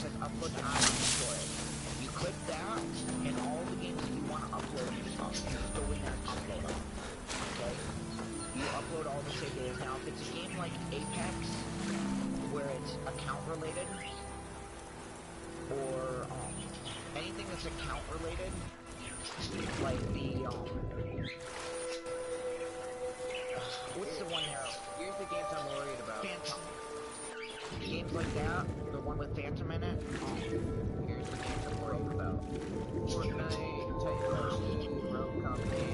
says upload to online storage. You click that, and all the games that you want to upload just go in there and upload them. Okay? You upload all the save data. Now, if it's a game like Apex, where it's account related, or anything that's account related, like the what's the one there? Here's the games I'm worried about. Phantom. Games like that, the one with Phantom in it. Here's the games I'm worried about. Fortnite, Titan, Rogue Company,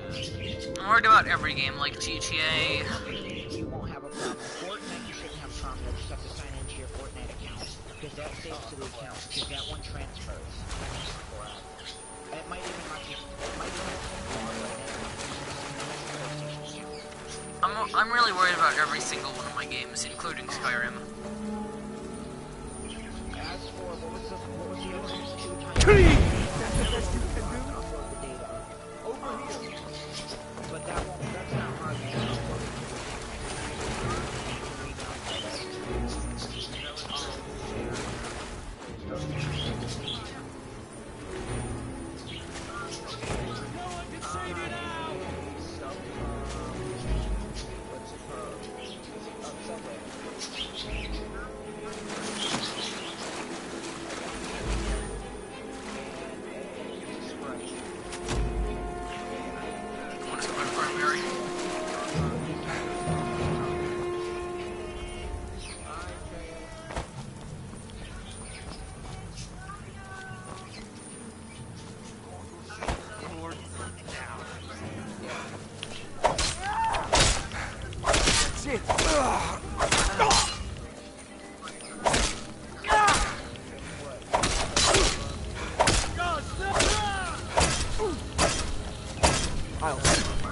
and... I'm worried about every game, like GTA. You won't have a problem. Fortnite, you shouldn't have a problem. You just have to sign into your Fortnite account, because that saves to the account, because that one transfers. It might even not just... I'm really worried about every single one of my games, including Skyrim. As for what was the other two times? That's the best you can do. Upload the data. Over here. But that's not hard.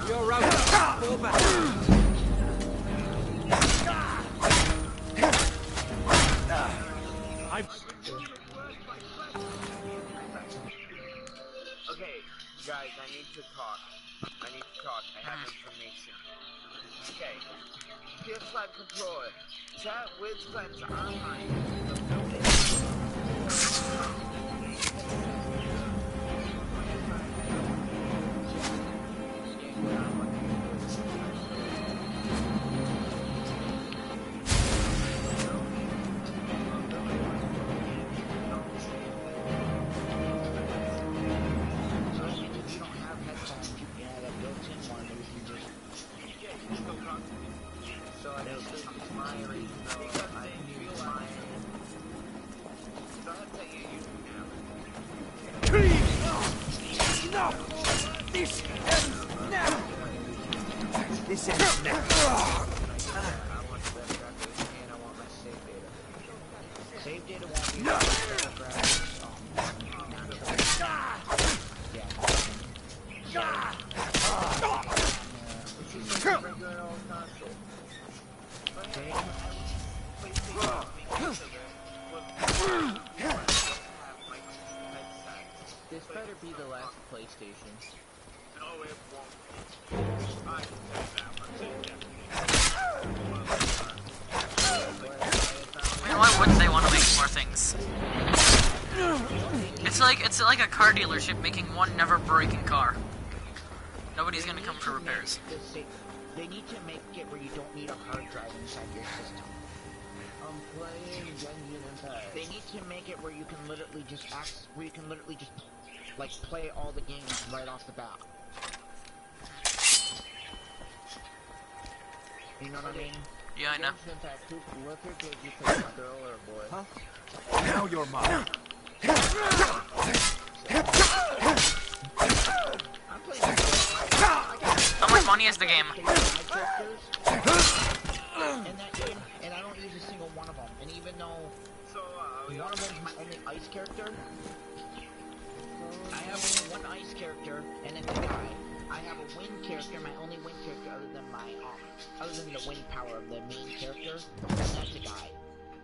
You're out. Fall back. Okay, guys, I need to talk. I have information. Okay. PS5 controller. Chat with friends online. This ends now. Save data won't be This better be the last PlayStation. No, it won't. I mean, why wouldn't they want to make more things? It's like a car dealership making one never-breaking car. Nobody's gonna come for repairs. They need to make it where you don't need a hard drive inside your system. I'm playing Dungeon Empire. They need to make it where you can literally just like play all the games right off the bat. You know what I mean? Yeah, I know. Dungeon Impact, what did you play, a girl or a boy? Huh? Now you're mine. I'm playing How much money is the game? in that game, and I don't use a single one of them. And even though one of them is my only ice character, I have only one ice character, and it's a guy. I have a wind character, my only wind character other than the wind power of the main character, and that's a guy.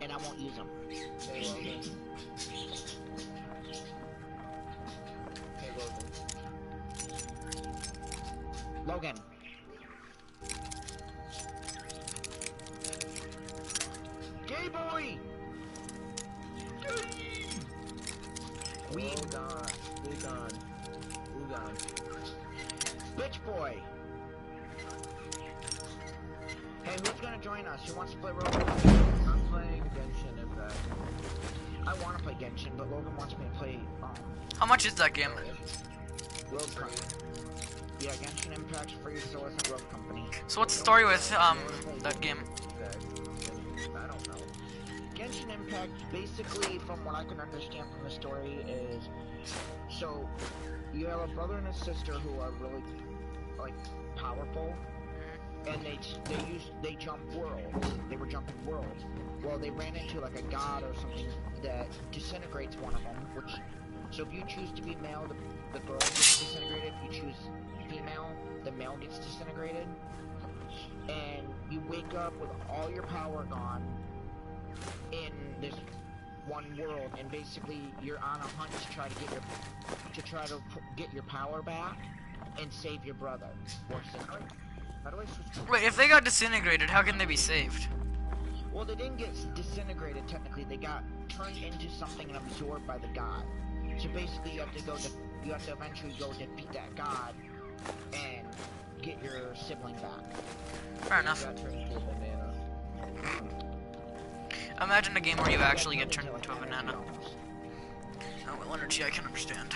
And I won't use him. Hey, Logan. Logan. Gay boy! We Ugan. bitch boy. Hey, who's gonna join us? Who wants to play Roblox? I'm playing Genshin Impact. I want to play Genshin, but Logan wants me to play How much is that game? Rogue Company. Yeah, Genshin Impact's free, so isn't Rogue Company. So what's the story with that game? I don't know. Genshin Impact, basically, from what I can understand from the story, is so you have a brother and a sister who are really like powerful, and they jump worlds. They were jumping worlds. Well, they ran into like a god or something that disintegrates one of them. Which, so if you choose to be male, the girl gets disintegrated. If you choose female, the male gets disintegrated. And you wake up with all your power gone in this one world, and basically you're on a hunt to try to get your power back and save your brother or sister. How do I switch? Wait, if they got disintegrated, how can they be saved? Well, they didn't get disintegrated technically. They got turned into something and absorbed by the god. So basically, you have to eventually go defeat that god and get your sibling back. Fair enough. Got turned into a banana. Imagine a game where you actually get Turned turned into a banana. almost. Oh, well, energy I can understand.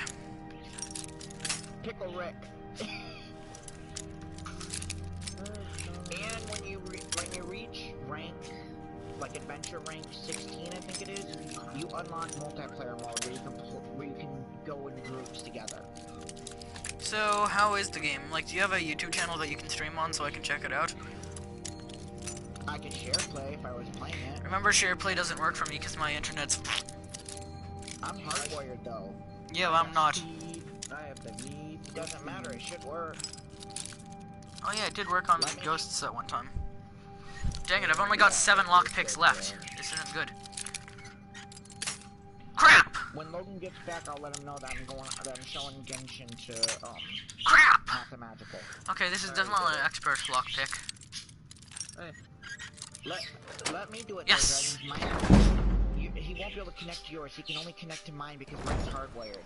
Pickle Rick. And when you reach rank, like adventure rank 16, I think it is, you unlock multiplayer mode where you can go in groups together. So, how is the game? Like, do you have a YouTube channel that you can stream on so I can check it out? I could share play if I was playing it. Remember, share play doesn't work for me because my internet's... I'm hardwired though. Yeah, well, I'm not. I have the need. It doesn't matter. It should work. Oh yeah, it did work on Ghosts at one time. Dang it, I've only got 7 lockpicks left. This isn't good. Crap! When Logan gets back, I'll let him know that I'm showing Genshin to Crap! Mathemagical. Okay, this is definitely an expert lockpick. Hey, Let me do it. Yes. Though, Dragon. He won't be able to connect to yours. He can only connect to mine because mine's hardwired.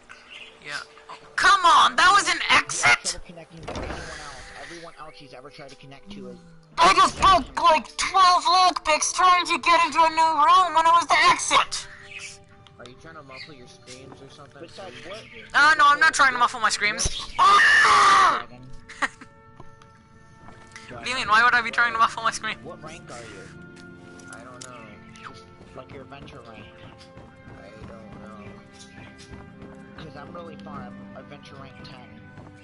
Yeah. Oh, come on, that was an exit! Trouble connecting to anyone else. Everyone else he's ever tried to connect to is. I just broke like 12 lockpicks trying to get into a new room and it was the exit! are you trying to muffle your screams or something? Besides, what? No, I'm not trying to muffle my screams. Dragon? What do you mean, why would I be trying to muffle my scream? What rank are you? I don't know. Like your adventure rank? I don't know. Because I'm really far. I'm adventure rank 10.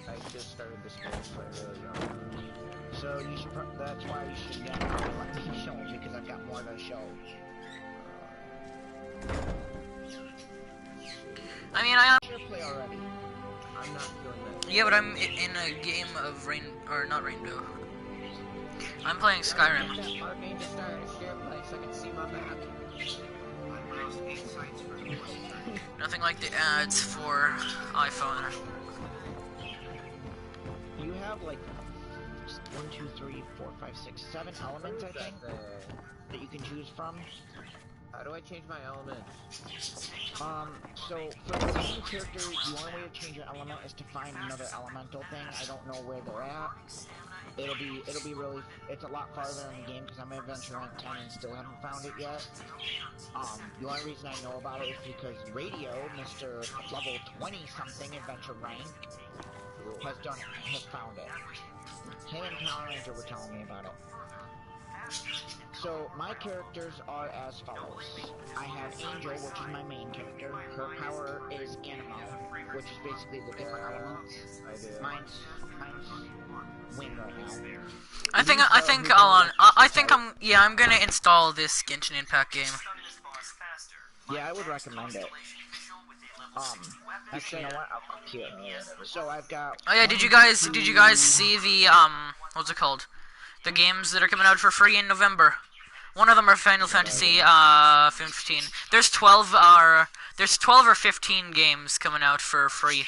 I just started this game, so I really don't know. So you should. That's why you should let me show them because I've got more to show. I mean, I Sure play already. I'm not doing that. yeah, but I'm in a game of not Rainbow. I'm playing Skyrim. Our name just started a share place, so I can see my map. Nothing like the ads for iPhone. You have like 1, 2, 3, 4, 5, 6, 7 elements, I think, that you can choose from. How do I change my element? So for the main character, the only way to change your element is to find another elemental thing. I don't know where they're at. It'll be really, it's a lot farther in the game because I'm in Adventure Rank 10 and still haven't found it yet. The only reason I know about it is because Radio, Mr. Level 20 something Adventure Rank, has found it. Him and Power Ranger were telling me about it. So, my characters are as follows. I have Angel, which is my main character. Her power is Animal, which is basically the different elements. Mine's wind right now. I'm gonna install this Genshin Impact game. Yeah, I would recommend it. Actually, you know what? I'll come here. So I've got. Oh yeah, did you guys see the what's it called? The games that are coming out for free in November. One of them are Final Fantasy 15. There's 12 or 15 games coming out for free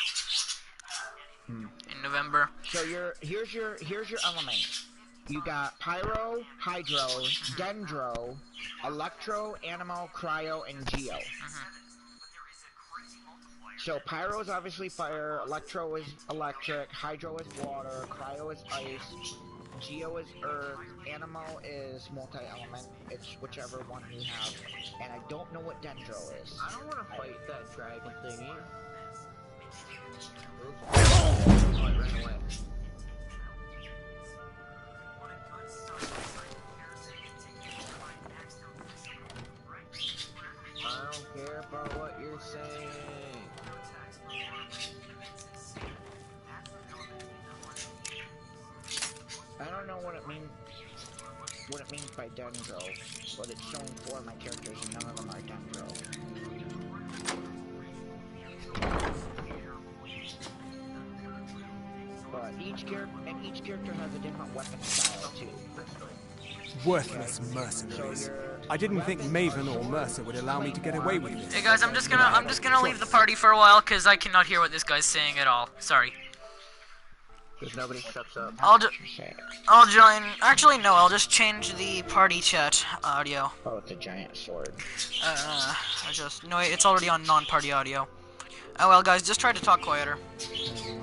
in November. So here's your elements. You got Pyro, Hydro, Dendro, Electro, Animal, Cryo, and Geo. So pyro is obviously fire, electro is electric, hydro is water, cryo is ice, geo is earth, animal is multi-element. It's whichever one you have. And I don't know what dendro is. I don't want to fight that dragon thingy. Oops. Oh, it ran away. I don't care about what you're saying. I don't know what it means by dendro, but it's showing 4 of my characters and none of them are dendro. But each character has a different weapon style too. Worthless mercenaries. I didn't think Maven or Mercer would allow me to get away with this. Hey guys, I'm just gonna leave the party for a while because I cannot hear what this guy's saying at all. Sorry. Because nobody shuts up. I'll join. Actually, no. I'll just change the party chat audio. Oh, it's a giant sword. No, it's already on non-party audio. Oh well, guys, just try to talk quieter.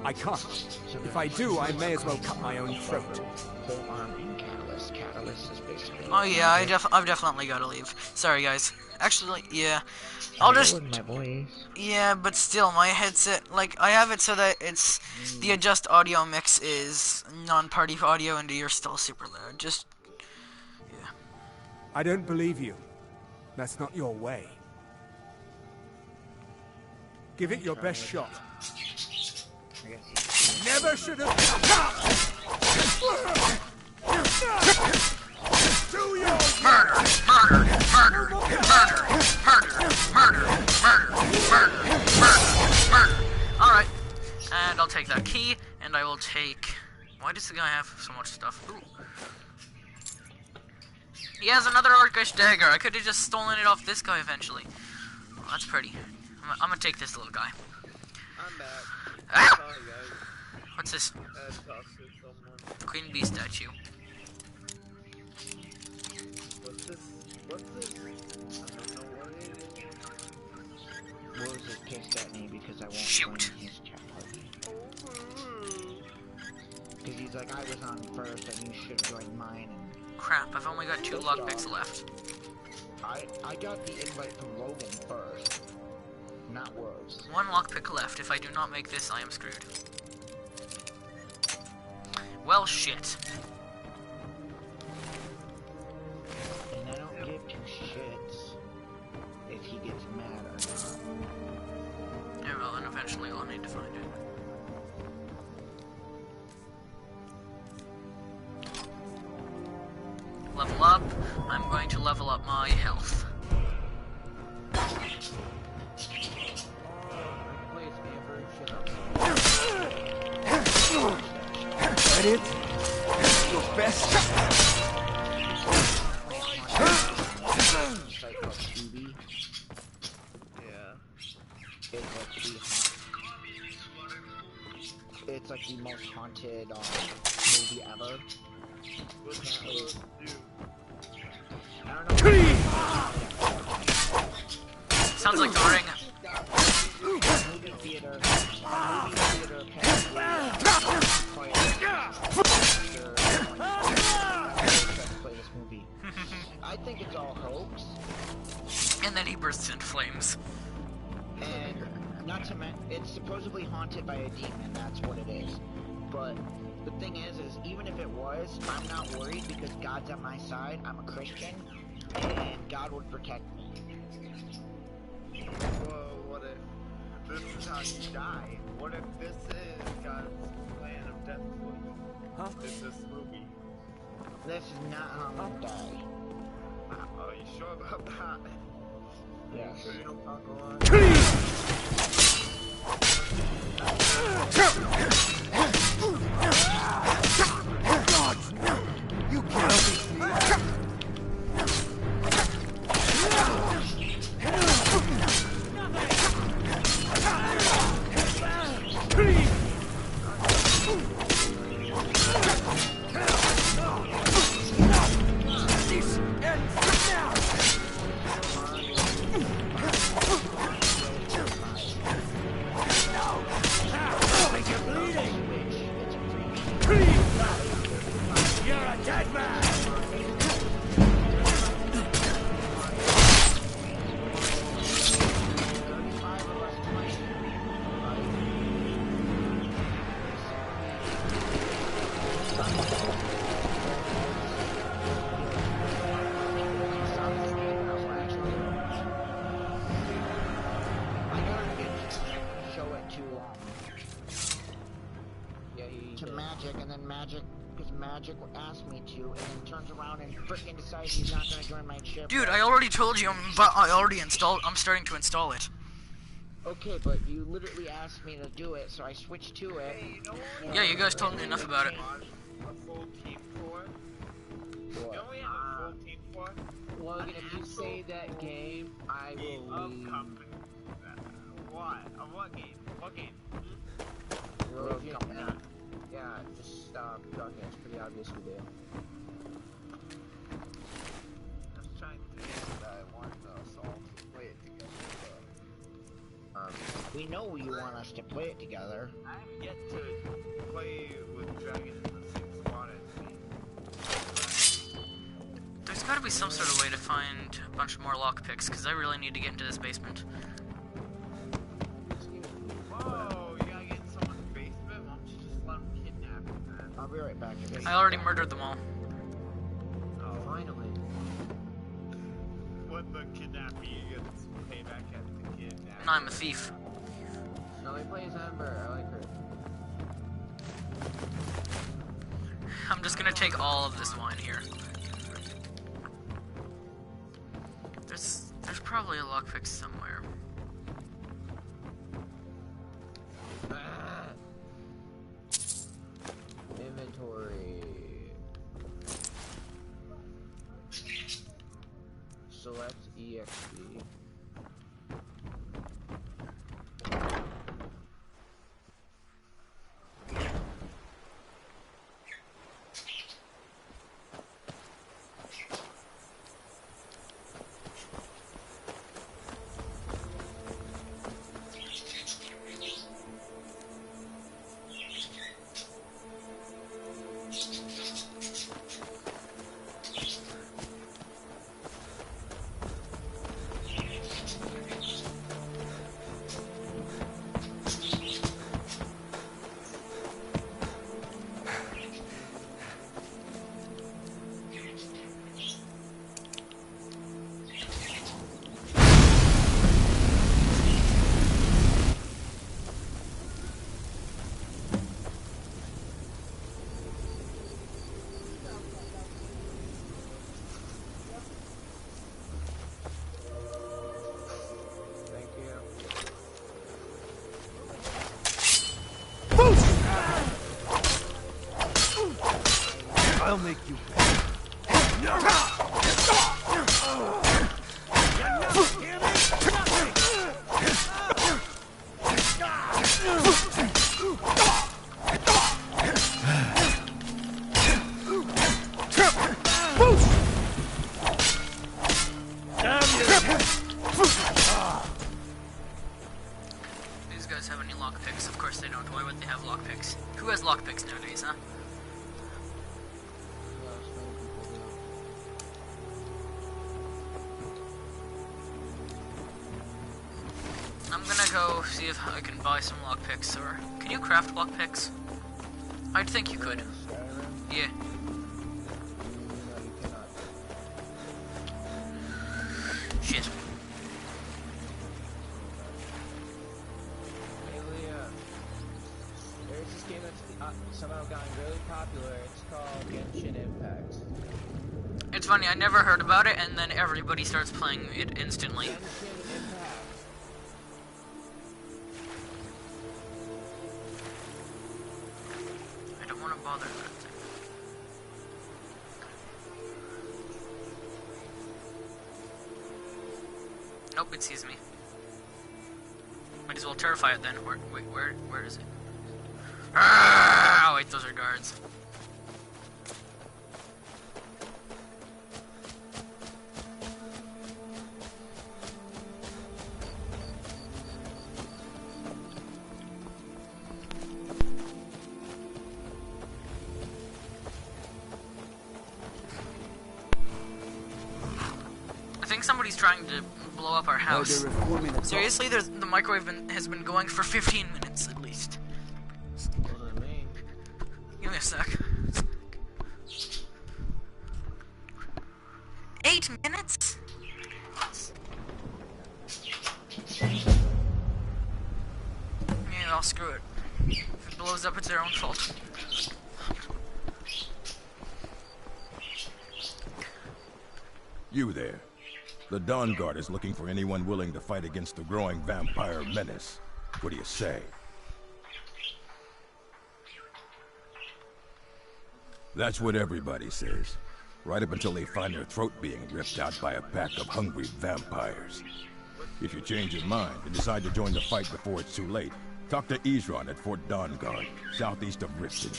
I can't. If I do, I may as well cut my own throat. Full arm and catalyst. Catalyst is basically. Oh yeah, I've definitely got to leave. Sorry, guys. Actually, yeah. I'll just. My voice. Yeah, but still, my headset, like, I have it so that it's the adjust audio mix is non-party audio, and you're still super loud. Just, yeah. I don't believe you. That's not your way. Give it your best shot. Never should have. Do your Murder! Murder! Murder! Murder! Murder! Murder! Murder! Murder! Alright. And I'll take that key, and I will take... Why does the guy have so much stuff? Ooh. He has another Orcish dagger. I could have just stolen it off this guy eventually. Oh, that's pretty. I'm gonna take this little guy. I'm back. Ah! Sorry, guys. What's this? I had to talk to someone. Queen Bee statue. What's this? What's this? I don't know what it is. Rose is pissed at me because I won't Shoot. join his chat party. Because he's like, I was on first and you should join mine. And Crap, I've only got 2 lockpicks left. I got the invite from Logan first, not Rose. 1 lockpick left. If I do not make this, I am screwed. Well, shit. And I don't give 2 shits if he gets mad or not. Yeah, well, and eventually I'll need to find it. Level up. I'm going to level up my health. That it? Your best. It's like the most haunted movie ever. I don't know. Sounds like the Ring. Movie theater. Play this movie. I think it's all hoax. And then he bursts into flames. And not to mention, it's supposedly haunted by a demon. That's what it is. But the thing is even if it was, I'm not worried because God's on my side. I'm a Christian, and God would protect me. Whoa, what if this is how you die? What if this is God's plan of death for you? Huh? Is this movie? This is not how I'm gonna die. Are you sure about that? Yes. So you don't talk a lot? God, you can't beat me. This ends now. magic, and then magic, because magic asked me to, and then turns around and frickin' decides he's not gonna join my ship. Dude, I already told you, but I already installed. I'm starting to install it. Okay, but you literally asked me to do it, so I switched to it. Hey, you know what? Yeah, you guys told me enough about it. A full team for? You know we have a full team for? Logan, if you save that game, I will leave. What? Of what game? What game? Rogue Company. Yeah, just stop talking. It's pretty obvious we do. I was trying to think that I want us all to play it together. We know you want us to play it together. I have yet to play with Dragon in the same squad as me. There's gotta be some sort of way to find a bunch more lockpicks, because I really need to get into this basement. Whoa, you gotta get in someone's basement? Why don't you just let them kidnap you, man? I'll be right back. I already murdered them all. Oh, Finally. when the kidnapping, you get some payback at the kidnapping. And I'm a thief. No, he plays Ember. I like her. I'm just gonna take all of this wine here. There's probably a lockpick somewhere. Inventory. Select EXP. I'll make you. These guys have any lockpicks? Of course they don't. Why would they have lockpicks? Who has lockpicks nowadays, huh? I'm gonna go see if I can buy some lockpicks, or can you craft lockpicks? I'd think you could. Skyrim? Yeah. No, you cannot. Shit. Hey Leah, there's this game that's somehow gotten really popular. It's called Genshin Impact. It's funny, I never heard about it, and then everybody starts playing it instantly. Genshin Impact. I don't want to bother that thing. Nope, it sees me. Might as well terrify it then. Where is it? Ah! Oh wait, those are guards. I think somebody's trying to blow up our house. Seriously, the microwave has been going for 15 minutes at least. Wasn't me. Give me a sec. 8 minutes? Yeah, I'll screw it. If it blows up, it's their own fault. You there. The Dawn Guard is looking for anyone willing to fight against the growing vampire menace. What do you say? That's what everybody says. Right up until they find their throat being ripped out by a pack of hungry vampires. If you change your mind and decide to join the fight before it's too late, talk to Ezron at Fort Dawn Guard, southeast of Riften.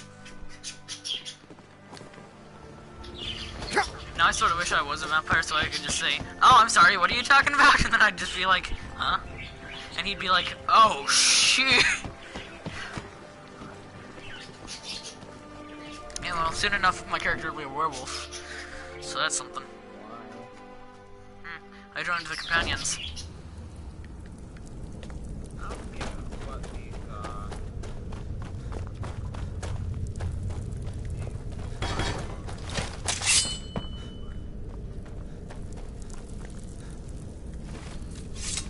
Now I sort of wish I was a vampire so I could just say, "Oh, I'm sorry, what are you talking about?" And then I'd just be like, "Huh?" And he'd be like, "Oh, shit." Yeah, well, soon enough my character will be a werewolf. So that's something. I joined the companions.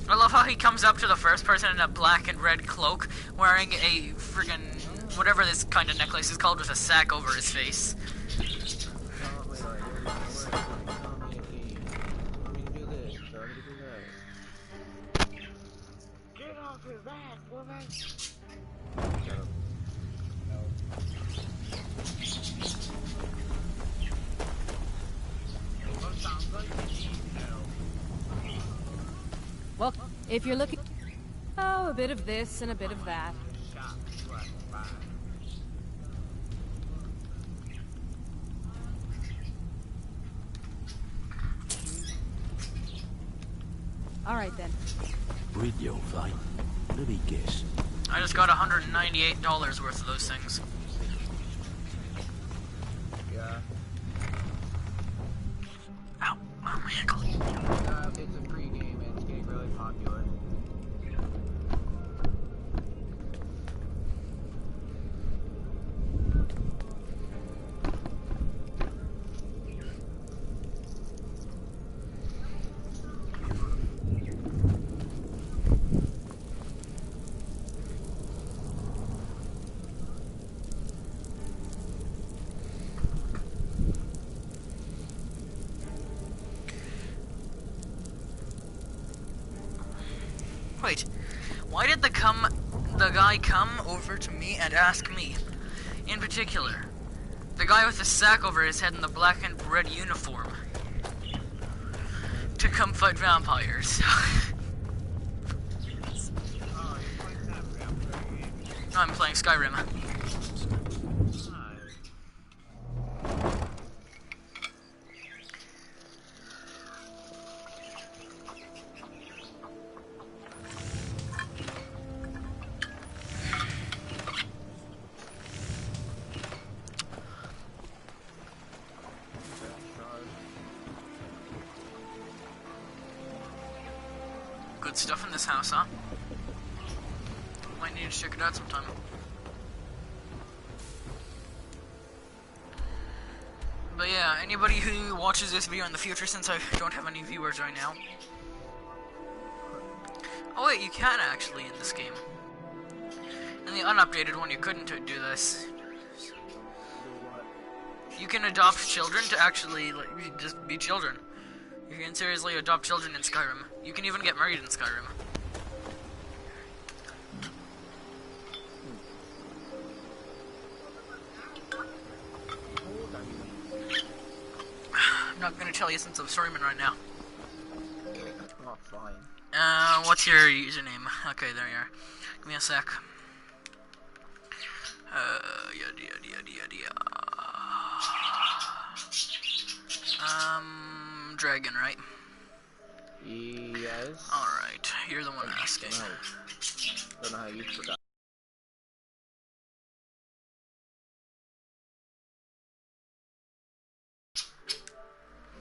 I love how he comes up to the first person in a black and red cloak, wearing a friggin' whatever this kind of necklace is called, with a sack over his face. Get off his back, woman! Well, if you're looking... Oh, a bit of this and a bit of that. All right, then. Radio fight. Let me guess. I just got $198 worth of those things. Yeah. Ow, oh my ankle. It's a free game and it's getting really popular. Wait, why did the guy come over to me and ask me, in particular, the guy with the sack over his head in the black and red uniform, to come fight vampires? No, I'm playing Skyrim. Good stuff in this house, huh? Might need to check it out sometime. But yeah, anybody who watches this video in the future, since I don't have any viewers right now. Oh wait, you can actually in this game. In the unupdated one, you couldn't do this. You can adopt children to actually, like, just be children. You can seriously adopt children in Skyrim. You can even get married in Skyrim. I'm not gonna tell you since I'm streaming right now. Oh, fine. What's your username? Okay, there you are. Give me a sec. Dragon, right? Yes. Alright, you're the one asking. I don't know how you forgot.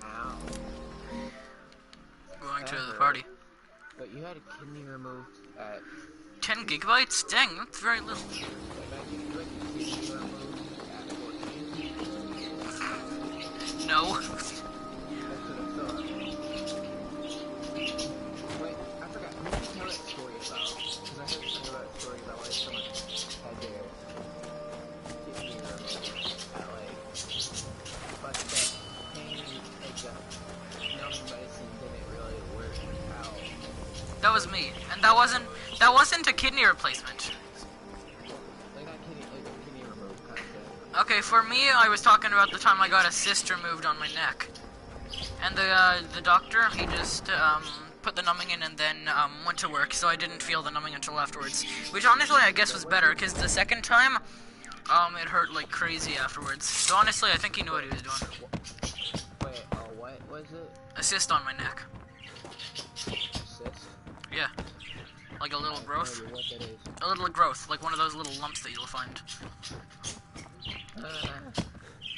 Ow. Going to the party. But you had a kidney removed at... 10 gigabytes? Dang, that's very little. No. And that wasn't a kidney replacement. Like not kidney, like a kidney removed kind of thing. Okay, for me, I was talking about the time I got a cyst removed on my neck. And the doctor, he just put the numbing in and then went to work, so I didn't feel the numbing until afterwards. Which honestly I guess was better, because the second time, it hurt like crazy afterwards. So honestly, I think he knew what he was doing. Wait, what was it? A cyst on my neck. Cyst? Yeah. Like a little growth. What that is. A little growth, like one of those little lumps that you'll find.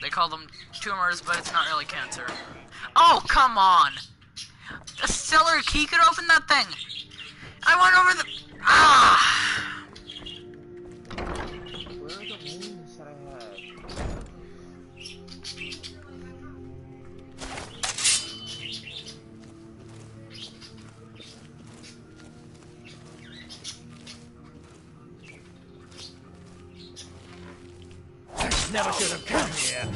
They call them tumors, but it's not really cancer. Oh, come on! The cellar key could open that thing! I went over the... Ah! Where are the wounds that I had? Never should have come here.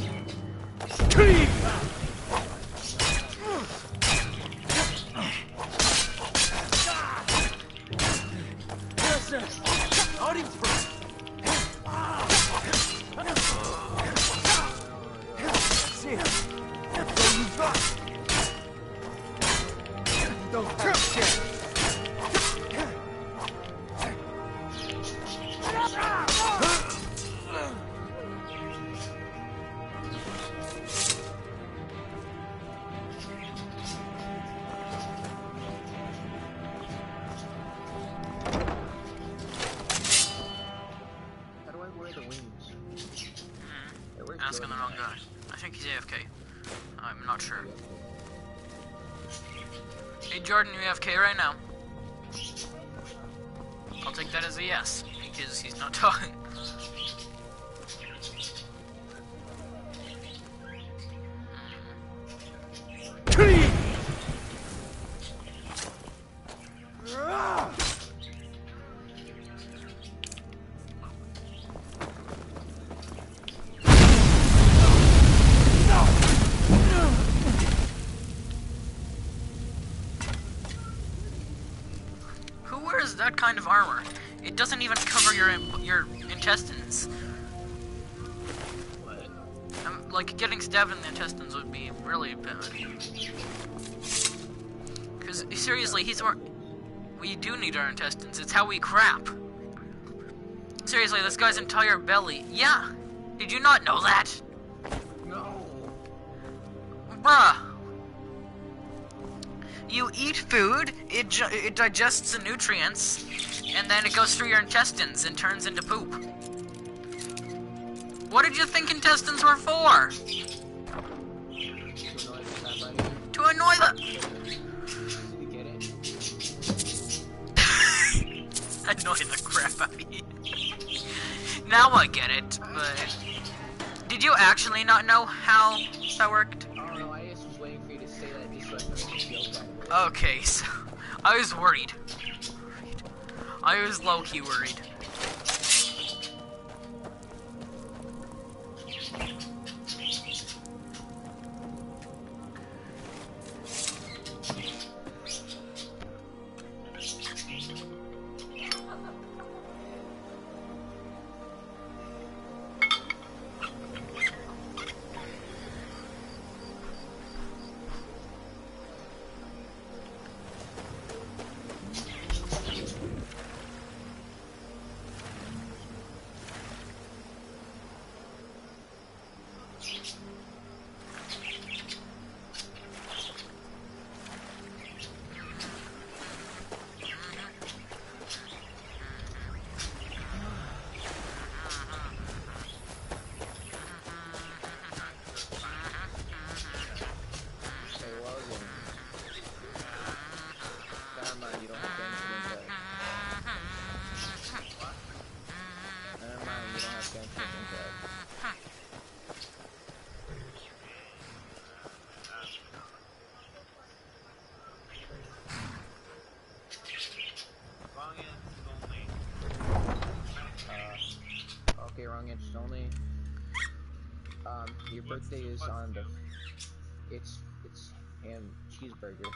How do I wear the wings? Hey, where's Asking the Jordan? wrong guy. I think he's AFK. I'm not sure. Hey Jordan, you AFK right now? I'll take that as a yes, because he's not talking. Who wears that kind of armor? It doesn't even cover your intestines. What? Like, getting stabbed in the intestines would be really bad. Because, seriously, we do need our intestines. It's how we crap. Seriously, this guy's entire belly. Yeah. Did you not know that? No. Bruh. You eat food, it digests the nutrients, and then it goes through your intestines and turns into poop. What did you think intestines were for? To annoy the... You get it? Annoy the crap out of you. Now I get it, but... Did you actually not know how that worked? Oh no, I just was waiting for you to say that just so I could make you feel better. Okay, so... I was worried. I was low-key worried. Okay, wrong interest only. Your birthday is on the... It's ham cheeseburger.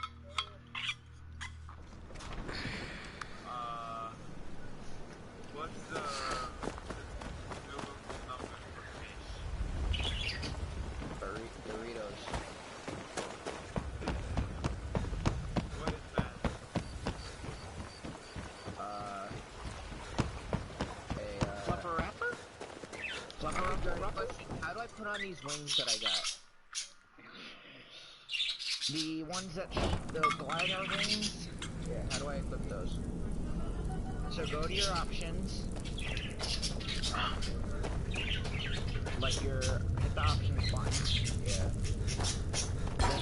Question, how do I put on these wings that I got? The ones that the glider wings? Yeah, how do I equip those? So go to your options. Like your hit the options button. Yeah. Then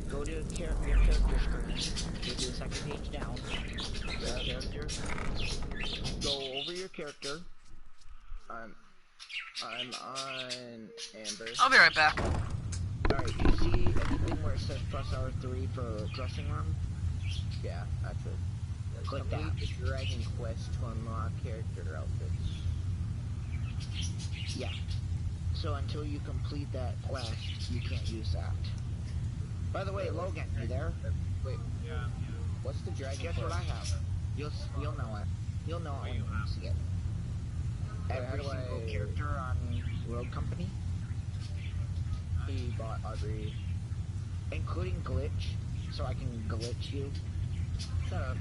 go to your character screen. Go to the second page down. Character. Go over your character. I'm on Amber. I'll be right back. Alright, you see anything where it says press R3 for dressing room? Yeah, that's it. Click that. The Dragon Quest to unlock character outfits. Yeah. So until you complete that quest, you can't use that. By the way, Logan, you there? Wait. Yeah. What's the Dragon Quest? Guess what I have? You'll know it. You'll know it when you see it. Every single character on Rogue Company. He bought every, including glitch, so I can glitch you. Shut up.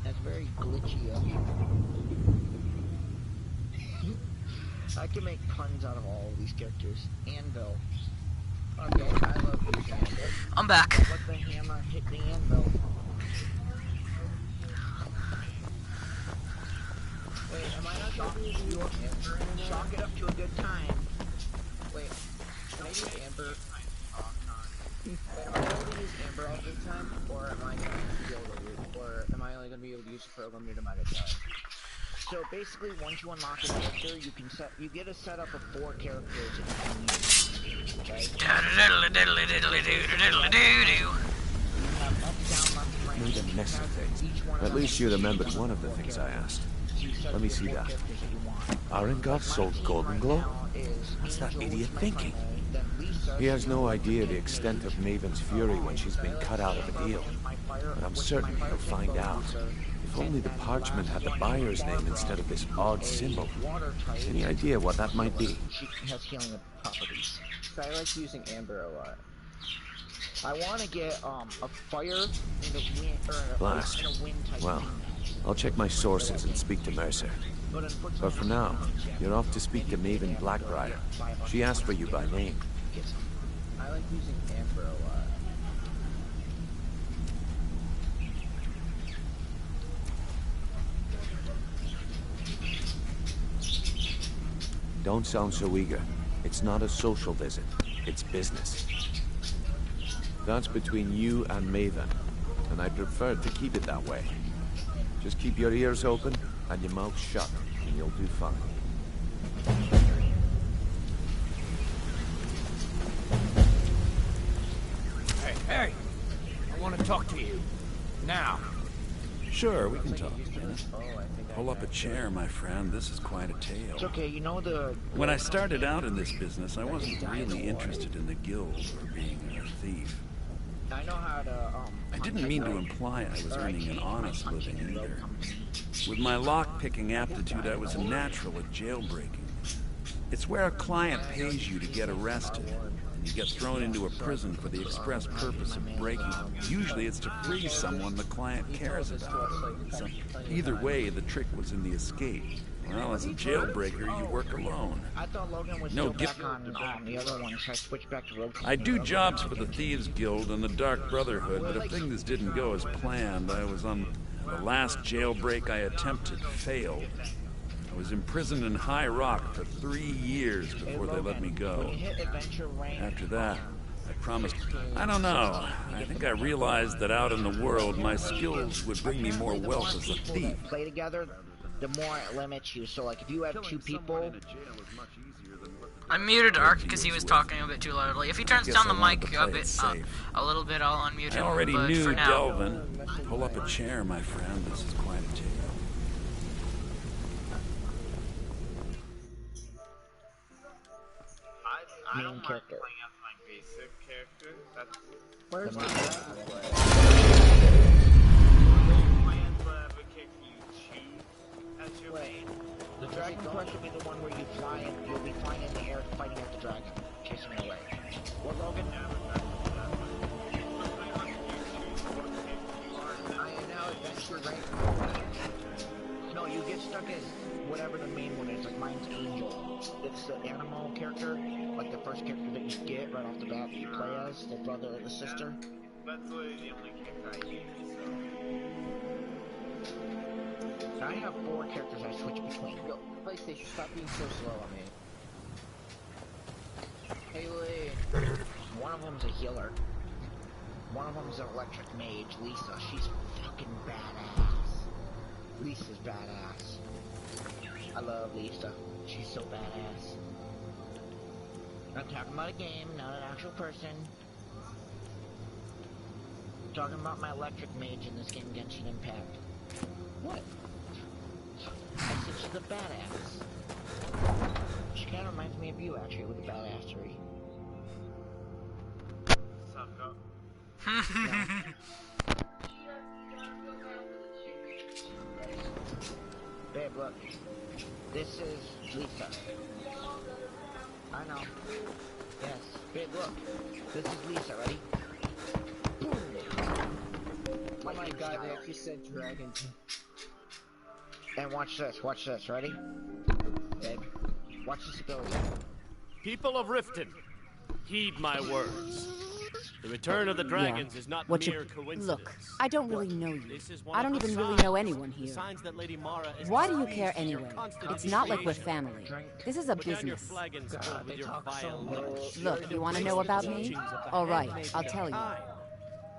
That's very glitchy of you. I can make puns out of all of these characters. Anvil. Okay, I love using Anvil. I'm back. Let the hammer hit the anvil. Wait, am I not going to use your Amber anymore? Chalk it up to a good time. Wait, can I use Amber? Wait, am I able to use Amber all the time? Or am I going to be able to use, or am I only going to be able to use it for a limited amount of time? So basically, once you unlock a character, you get a setup of 4 characters that you can use. Okay? You have up, down, left, and right. Made a mess of things. At least you remembered one of the things I asked. Let me see that. Arengoth sold Golden Glow? What's that idiot thinking? He has no idea the extent of Maven's fury when she's been cut out of a deal. But I'm certain he'll find out. If only the parchment had the buyer's name instead of this odd symbol. Any idea what that might be? She has healing properties. So I like using Amber a lot. I want to get a fire and a wind, or Blast. a wind type. Well, I'll check my sources and speak to Mercer. But for now, you're off to speak to Maven Blackbriar. She asked for you by name. I like using Amber a lot. Don't sound so eager. It's not a social visit. It's business. That's between you and Maven, and I prefer to keep it that way. Just keep your ears open and your mouth shut, and you'll do fine. Hey! I want to talk to you. Now. Sure, we can talk. Pull up a chair, my friend. This is quite a tale. It's okay, you know the... When I started out in this business, I wasn't really interested in the guild or being a thief. I know how to, I didn't mean to imply I was earning an honest living either. With my lock-picking aptitude, I was a natural at jailbreaking. It's where a client pays you to get arrested, and you get thrown into a prison for the express purpose of breaking. Usually it's to free someone the client cares about. So either way, the trick was in the escape. Well, as a jailbreaker, you work alone. I thought Logan was No still back on the other one, so I switched back to Rogue. I do jobs for the Thieves Guild and the Dark Brotherhood, but if things didn't go as planned, I was on the last jailbreak I attempted failed. I was imprisoned in High Rock for 3 years before they let me go. After that, I promised... I don't know. I think I realized that out in the world, my skills would bring me more wealth as a thief. Play together, the more it limits you. So, like, if you have 2 people... I muted Ark because he was talking a bit too loudly. If he turns down the mic a little bit, I'll unmute him. I already but knew for now, Delvin. Pull up a chair, my friend. This is quite a tale. I don't mind playing as my basic character. That's Where's the plans whatever character you choose as your main. The Dragon Quest will be the one where you fly and you'll be flying in the air fighting with the dragon, chasing it away. What, Logan? I am now adventure rank. No, you get suck as whatever the main one is. Like mine's Angel. It's the animal character, like the first character that you get right off the bat that you play as, the brother or the sister. That's literally the only character I use, So I have 4 characters I switch between. Yo, PlayStation, stop being so slow on me. Haley. One of them's a healer. One of them's an electric mage, Lisa. She's fucking badass. Lisa's badass. I love Lisa. She's so badass. I'm talking about a game, not an actual person. I'm talking about my electric mage in this game, Genshin Impact. What? I said she's a badass. She kind of reminds me of you, actually, with the badassery. Suck up. Babe, look. This is Lisa. I know. Yes. Babe, look. This is Lisa, ready? Boom! Oh my god, they actually said dragon. And watch this, ready? Babe, watch this ability. People of Riften, heed my words. The return of the dragons is not mere coincidence. Look, I don't really know you. I don't even really know anyone here. Why do you care anyway? It's not like we're family. This is a business. Look, you want to know about me? All right, I'll tell you.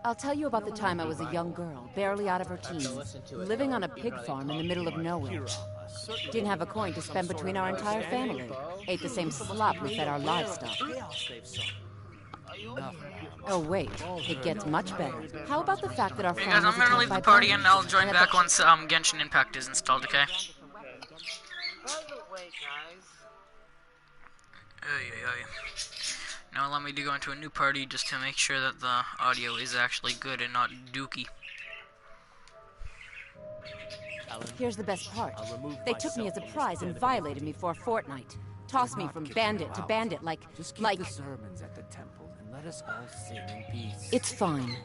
I'll tell you about the time I was a young girl, barely out of her teens, living on a pig farm in the middle of nowhere. Didn't have a coin to spend between our entire family. Ate the same slop we fed our livestock. Oh wait, it gets much better. How about the fact that our hey guys, I'm gonna leave the party and I'll join back once Genshin Impact is installed, okay? By the way, guys. Now allow me to go into a new party just to make sure that the audio is actually good and not dookie. Here's the best part. They took me as a prize and violated me for a fortnight. Tossed me from bandit to bandit like... Just keep the sermons at the temple and let us all sing in peace. It's fine.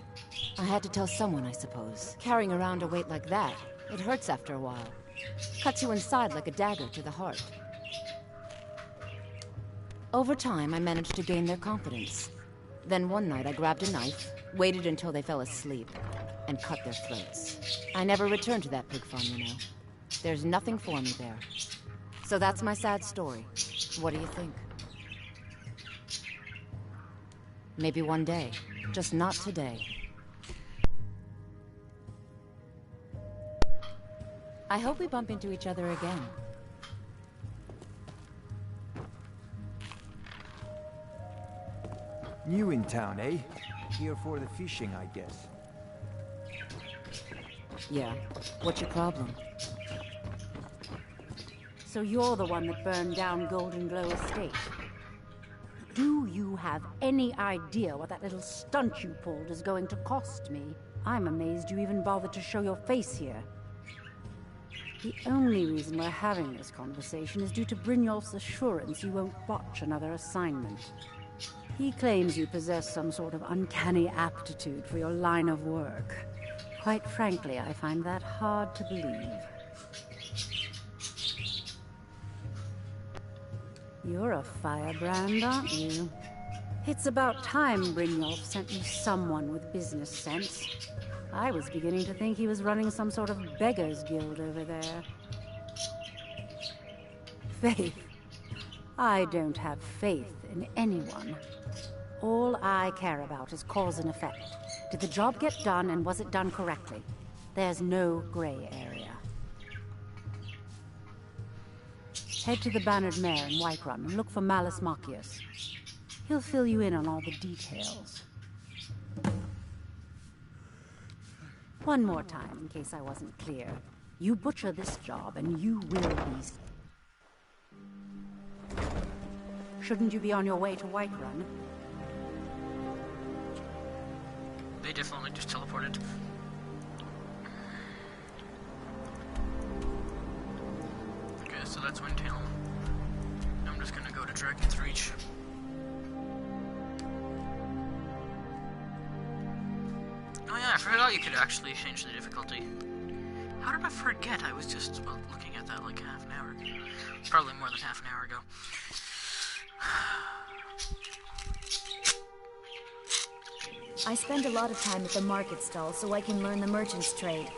I had to tell someone, I suppose. Carrying around a weight like that, it hurts after a while. Cuts you inside like a dagger to the heart. Over time, I managed to gain their confidence. Then one night I grabbed a knife, waited until they fell asleep, and cut their throats. I never returned to that pig farm, you know. There's nothing for me there. So that's my sad story. What do you think? Maybe one day. Just not today. I hope we bump into each other again. New in town, eh? Here for the fishing, I guess. Yeah. What's your problem? So you're the one that burned down Golden Glow Estate. Do you have any idea what that little stunt you pulled is going to cost me? I'm amazed you even bothered to show your face here. The only reason we're having this conversation is due to Brynjolf's assurance you won't botch another assignment. He claims you possess some sort of uncanny aptitude for your line of work. Quite frankly, I find that hard to believe. You're a firebrand, aren't you? It's about time Brynjolf sent you someone with business sense. I was beginning to think he was running some sort of beggars guild over there. Faith. I don't have faith in anyone. All I care about is cause and effect. Did the job get done, and was it done correctly? There's no gray area. Head to the Bannered Mare in Whiterun and look for Malus Machius. He'll fill you in on all the details. One more time, in case I wasn't clear. You butcher this job, and you will be... Shouldn't you be on your way to Whiterun? They definitely just teleported. Okay, so that's Windtail. I'm just gonna go to Dragon's Reach. Oh yeah, I forgot you could actually change the difficulty. How did I forget? I was just looking at that like half an hour. Probably more than half an hour ago. I spend a lot of time at the market stall so I can learn the merchant's trade.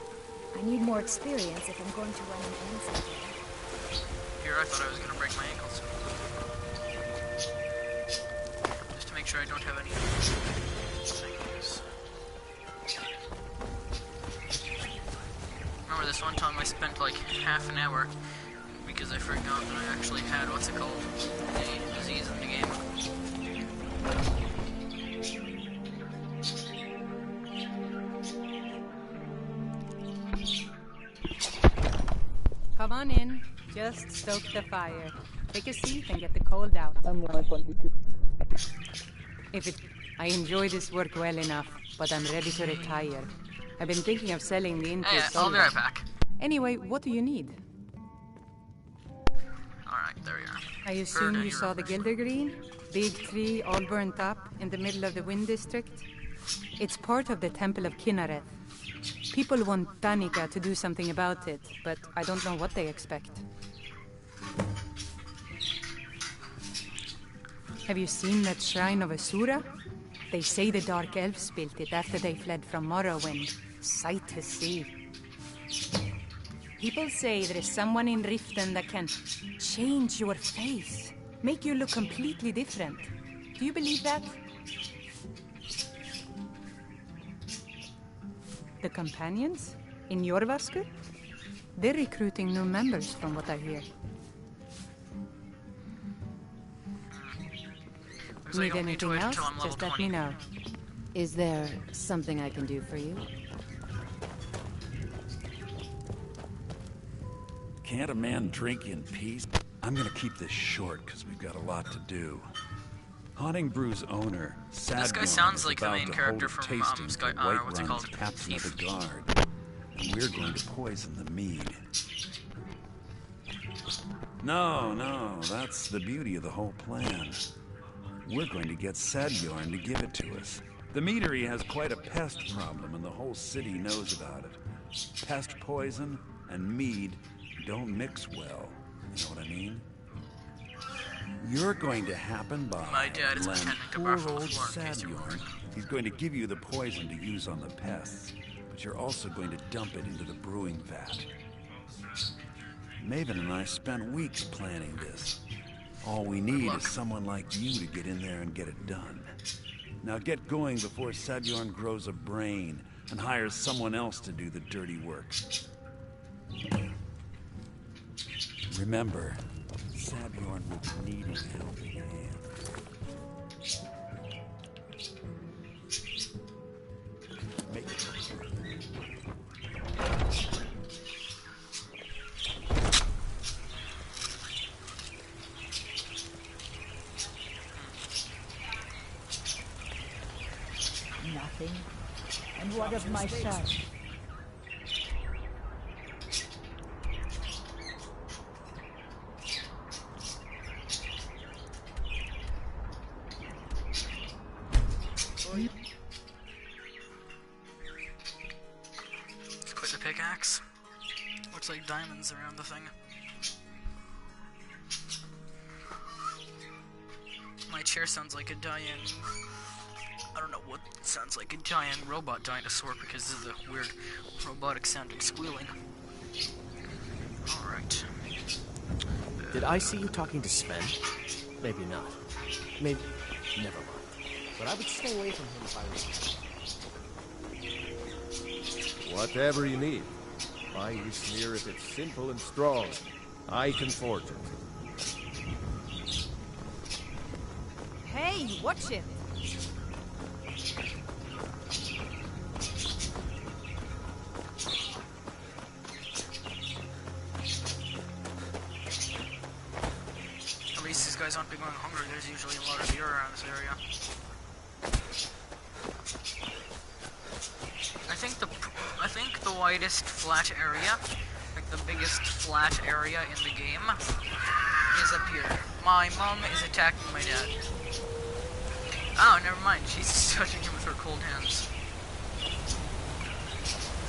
I need more experience if I'm going to run an inn someday. Here, I thought I was going to break my ankles. Just to make sure I don't have any things. Remember this one time I spent like half an hour because I forgot that I actually had, what's it called, a disease in the game. Come on in. Just stoke the fire. Take a seat and get the cold out. I'm only 22. I enjoy this work well enough, but I'm ready to retire. I've been thinking of selling the inn to I'll be right back. Anyway, what do you need? Alright, there we are. I assume you saw the Gilder Green? Big tree all burnt up in the middle of the Wind District? It's part of the Temple of Kinnareth. People want Danica to do something about it, but I don't know what they expect. Have you seen that shrine of Asura? They say the Dark Elves built it after they fled from Morrowind. Sight to see. People say there is someone in Riften that can change your face, make you look completely different. Do you believe that? The companions? In Jorvaskr? They're recruiting new members from what I hear. Need anything else? Just let me know. Is there something I can do for you? Can't a man drink in peace? I'm gonna keep this short because we've got a lot to do. Haunting Brew's owner, Sadbjorn, this guy sounds is like the about main to character hold a from tasting Sky. for White What's it Run's called? captain of the guard, and we're going to poison the mead. No, that's the beauty of the whole plan. We're going to get Sadbjorn to give it to us. The meadery has quite a pest problem, and the whole city knows about it. Pest poison and mead don't mix well. You know what I mean? You're going to happen by My dad is Glenn, pretending to poor barf on the old floor in case you Sadbjorn. He's going to give you the poison to use on the pests, but you're also going to dump it into the brewing vat. Maven and I spent weeks planning this. All we need is someone like you to get in there and get it done. Now get going before Sadbjorn grows a brain and hires someone else to do the dirty work. Remember, Sadbjorn will be needing a helping hand. Make it Nothing. And what of my son? It's quite the pickaxe. Looks like diamonds around the thing. My chair sounds like a dying... I don't know what sounds like a giant robot dinosaur because of the weird robotic sounding squealing. Alright. Did I see you talking to Sven? Maybe not. Maybe... Never mind. But I would stay away from him if I were you. Whatever you need. My Ysmir, if it's simple and strong, I can forge it. Hey, watch it! At least these guys aren't big going hungry. There's usually a lot of beer around this area. I think the widest flat area, like the biggest flat area in the game, is up here. My mom is attacking my dad. Oh, never mind. She's touching him with her cold hands.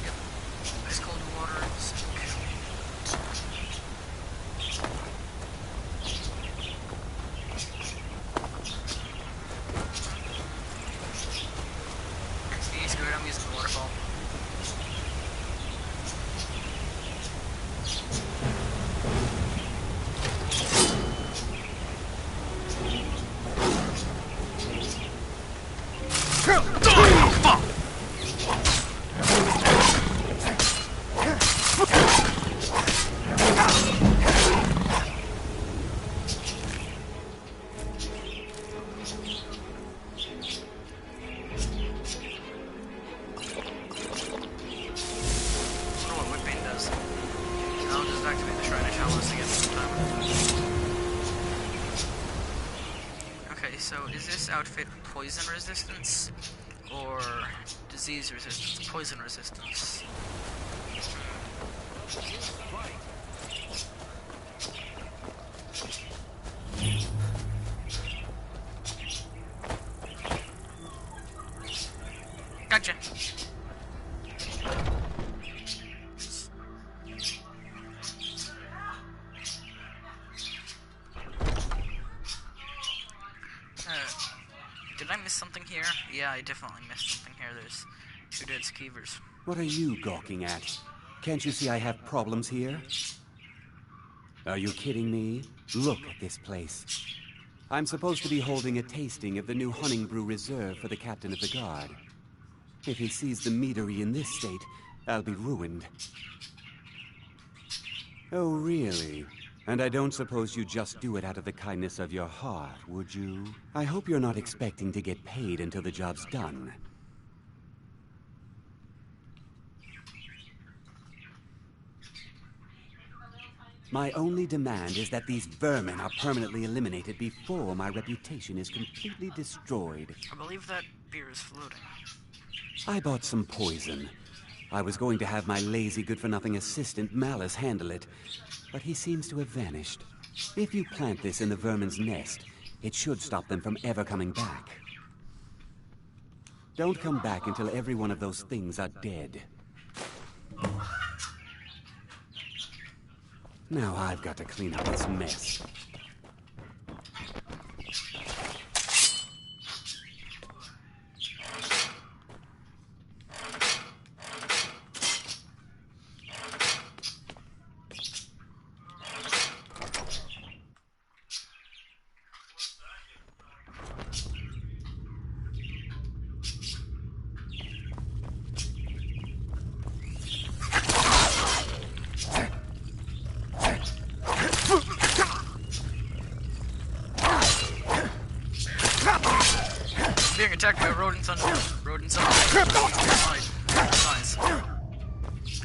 Yep. Ice cold water is trying to tell us again sometime. Okay, so is this outfit poison resistance or disease resistance? Poison resistance. Gotcha. Did I miss something here? Yeah, I definitely missed something here. There's 2 dead skeevers. What are you gawking at? Can't you see I have problems here? Are you kidding me? Look at this place. I'm supposed to be holding a tasting of the new Hunting Brew Reserve for the captain of the guard. If he sees the meadery in this state, I'll be ruined. Oh, really? And I don't suppose you just do it out of the kindness of your heart, would you? I hope you're not expecting to get paid until the job's done. My only demand is that these vermin are permanently eliminated before my reputation is completely destroyed. I believe that beer is floating. I bought some poison. I was going to have my lazy good-for-nothing assistant Malice handle it, but he seems to have vanished. If you plant this in the vermin's nest, it should stop them from ever coming back. Don't come back until every one of those things are dead. Now I've got to clean up this mess. Being attacked by rodents on size.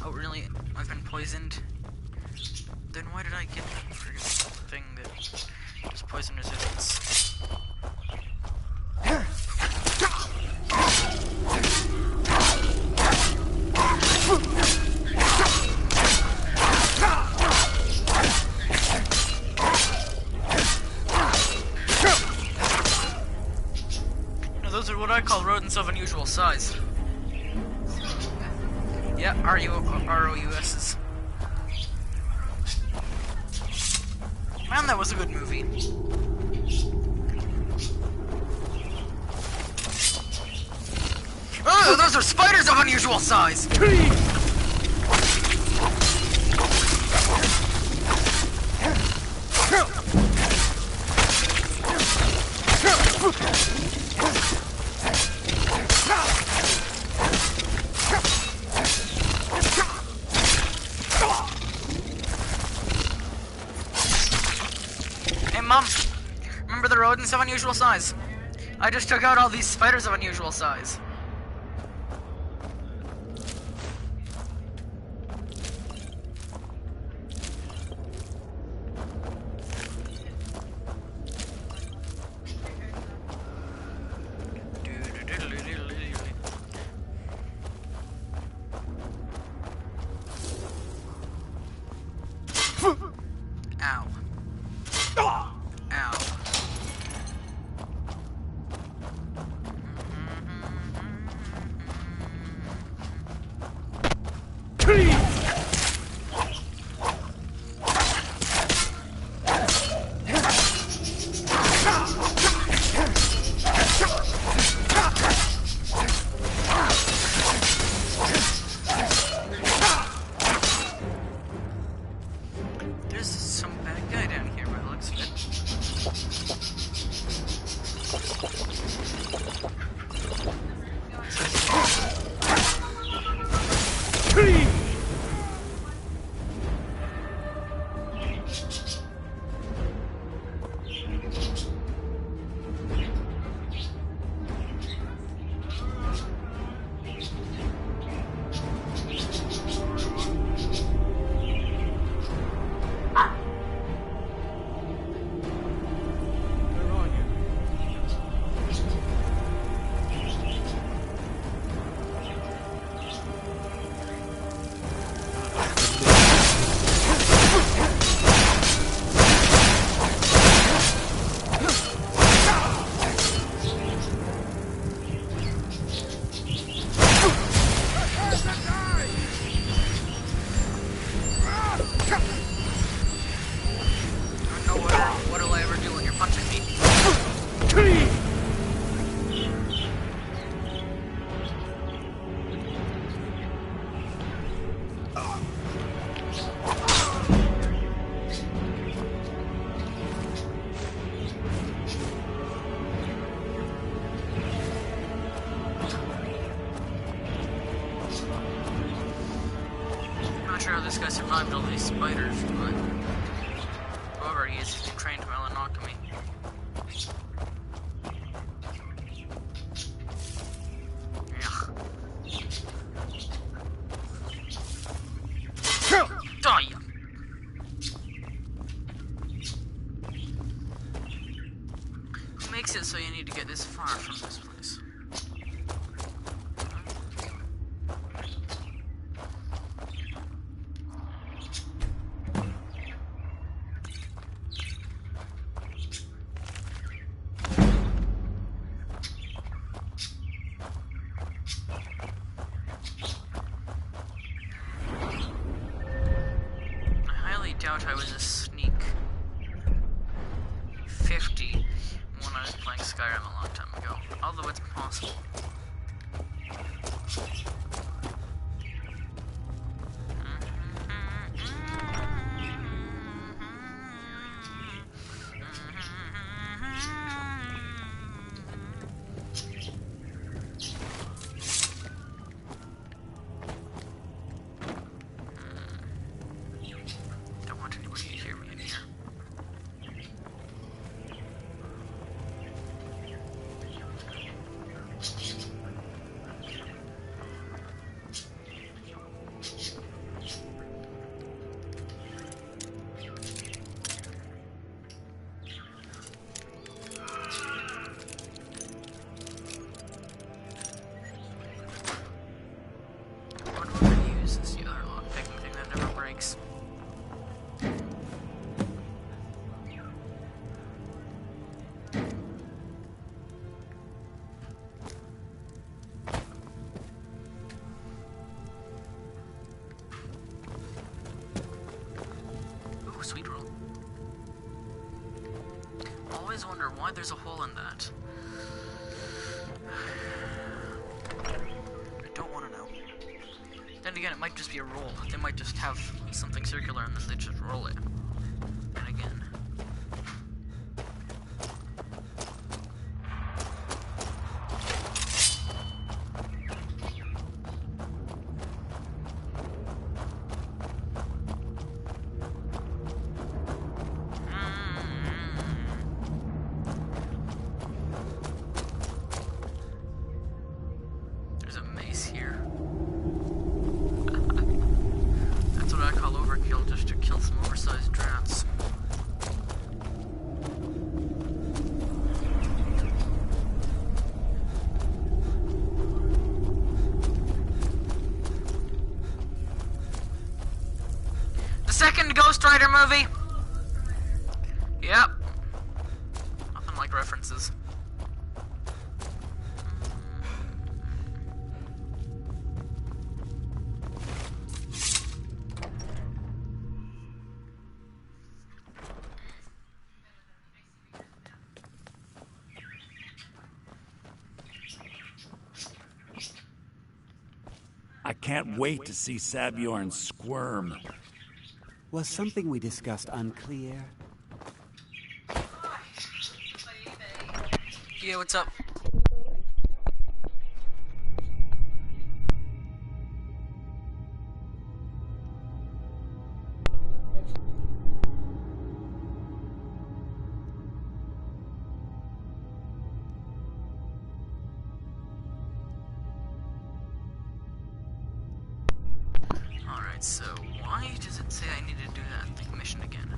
Oh really? I've been poisoned? Then why did I get that friggin' thing that was poison resistance? Those are what I call rodents of unusual size. Yeah, ROUSs. Man, that was a good movie. Oh, those are spiders of unusual size! Hey, Mom. Remember the rodents of unusual size? I just took out all these spiders of unusual size. Ow. Ow. this guy survived all these spiders, but whoever he is, he's been trained well in alchemy. Die! Who makes it so you need to get this far from this place? Doubt I was a sneak 50 when I was playing Skyrim a long time ago, although it's possible. Sweet roll. Always wonder why there's a hole in that. I don't want to know. Then again, it might just be a roll. They might just have something circular and then they just roll it. And again. Second Ghost Rider movie. Yep. Nothing like references. I can't wait to see Sabjorn squirm. Was something we discussed unclear? Yeah, what's up? Alright, so why does it say I need to do that mission again?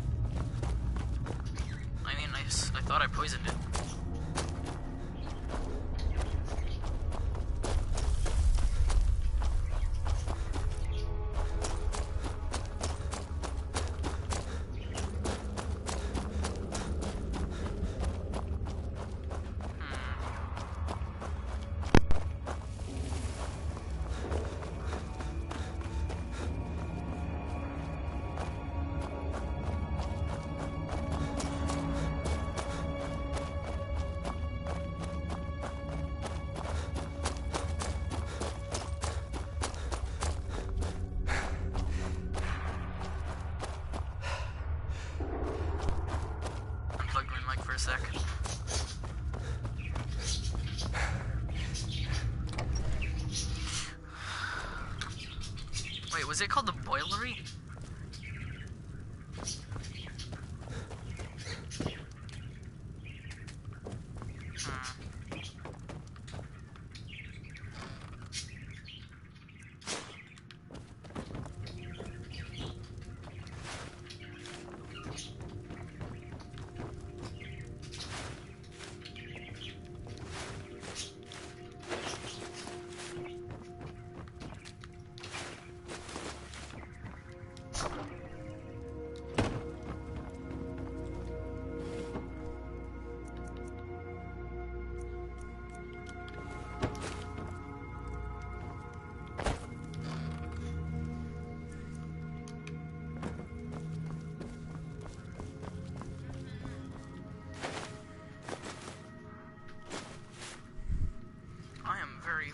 I mean, I thought I poisoned it. Wait, was it called the Boilery?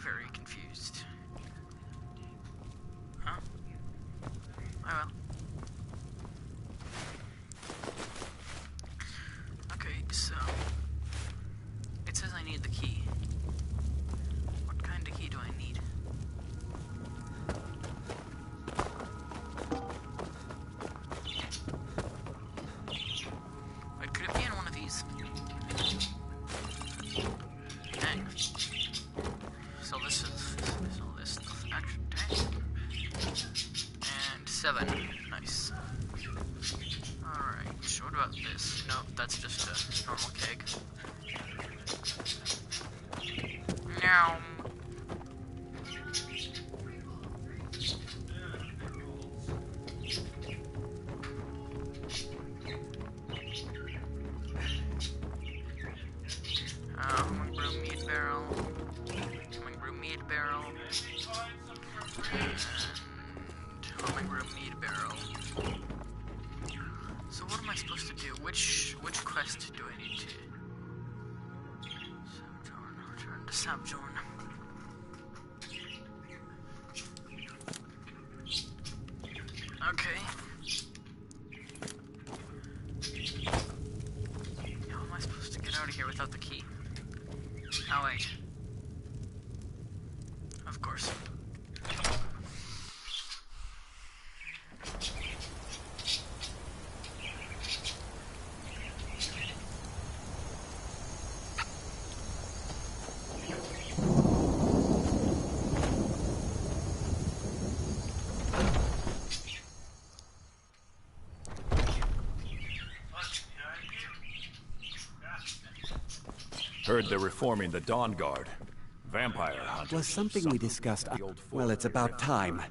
Very confused. Huh? Oh well. Okay, so it says I need the key. What kind of key do I need? Wait, could it be in one of these? Dang. So this is all this stuff. Actually, and 7. Nice. Alright, so what about this? Nope, that's just a normal keg. Now. Homebrew meat barrel. Mead barrel and homebrew mead barrel. So what am I supposed to do? Which quest do I need to? Sabjorn, return to Sabjorn. Okay. How am I supposed to get out of here without the key? Oh wait. Of course. Heard they're reforming the Dawn Guard. Vampire hunters. Was something we discussed. Well, it's about time.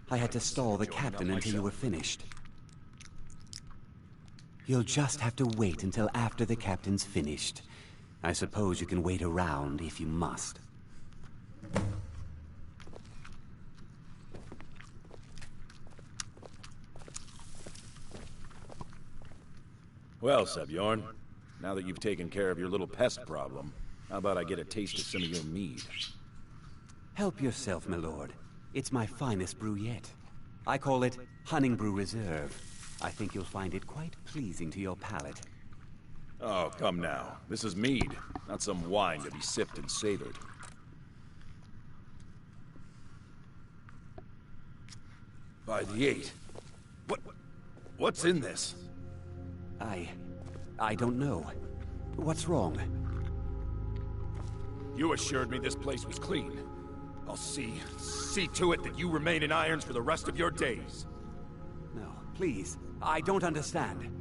I had to stall the captain until you were finished. You'll just have to wait until after the captain's finished. I suppose you can wait around if you must. Well, Sebjorn, now that you've taken care of your little pest problem, how about I get a taste of some of your mead? Help yourself, my lord. It's my finest brew yet. I call it Hunning Brew Reserve. I think you'll find it quite pleasing to your palate. Oh, come now. This is mead, not some wine to be sipped and savored. By the 8. What's in this? I don't know. What's wrong? You assured me this place was clean. I'll see to it that you remain in irons for the rest of your days. No, please. I don't understand.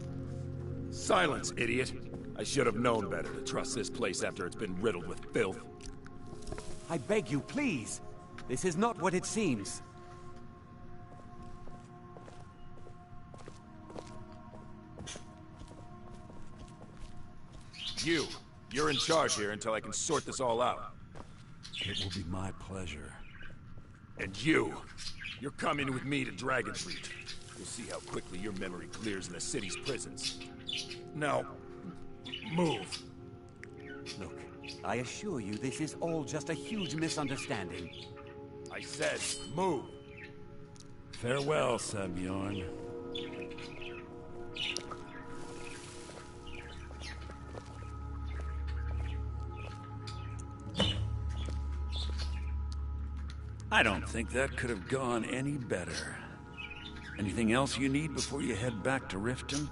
Silence, idiot. I should have known better to trust this place after it's been riddled with filth. I beg you, please. This is not what it seems. You're in charge here until I can sort this all out. It will be my pleasure. And you're coming with me to Dragon's Reach. We'll see how quickly your memory clears in the city's prisons. Now, move. Look, I assure you this is all just a huge misunderstanding. I said, move. Farewell, Sebjorn. I don't think that could have gone any better. Anything else you need before you head back to Riften?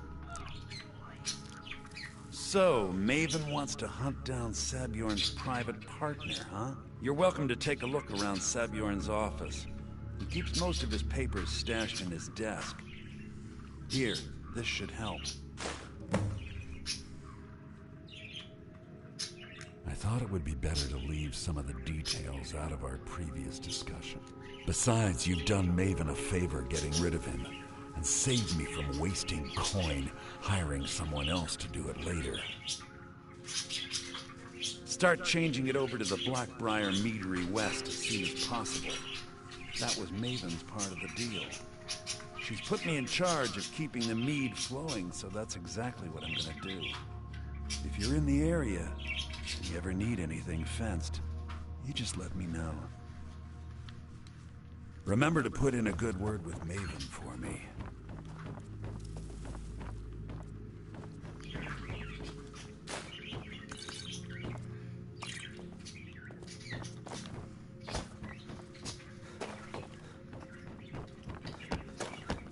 So, Maven wants to hunt down Sabjorn's private partner, huh? You're welcome to take a look around Sabjorn's office. He keeps most of his papers stashed in his desk. Here, this should help. I thought it would be better to leave some of the details out of our previous discussion. Besides, you've done Maven a favor getting rid of him, and saved me from wasting coin hiring someone else to do it later. Start changing it over to the Blackbriar Meadery West as soon as possible. That was Maven's part of the deal. She's put me in charge of keeping the mead flowing, so that's exactly what I'm gonna do. If you're in the area, and you ever need anything fenced, you just let me know. Remember to put in a good word with Maven for me.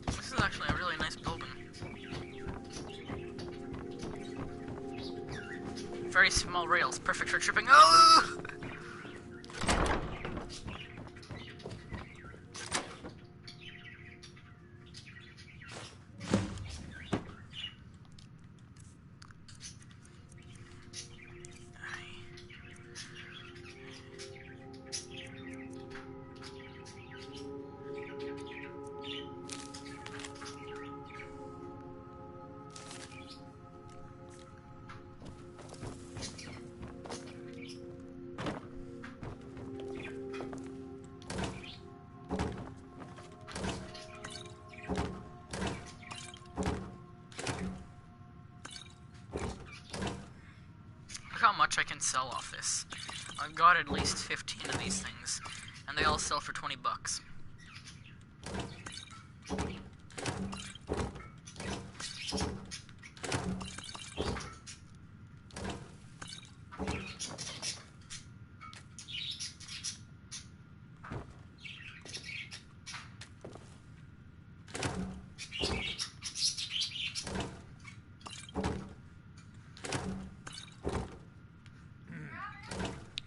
This is actually a really nice building. Very small rails, perfect for tripping. Oh! Look how much I can sell off this. I've got at least 15 of these things, and they all sell for 20 bucks.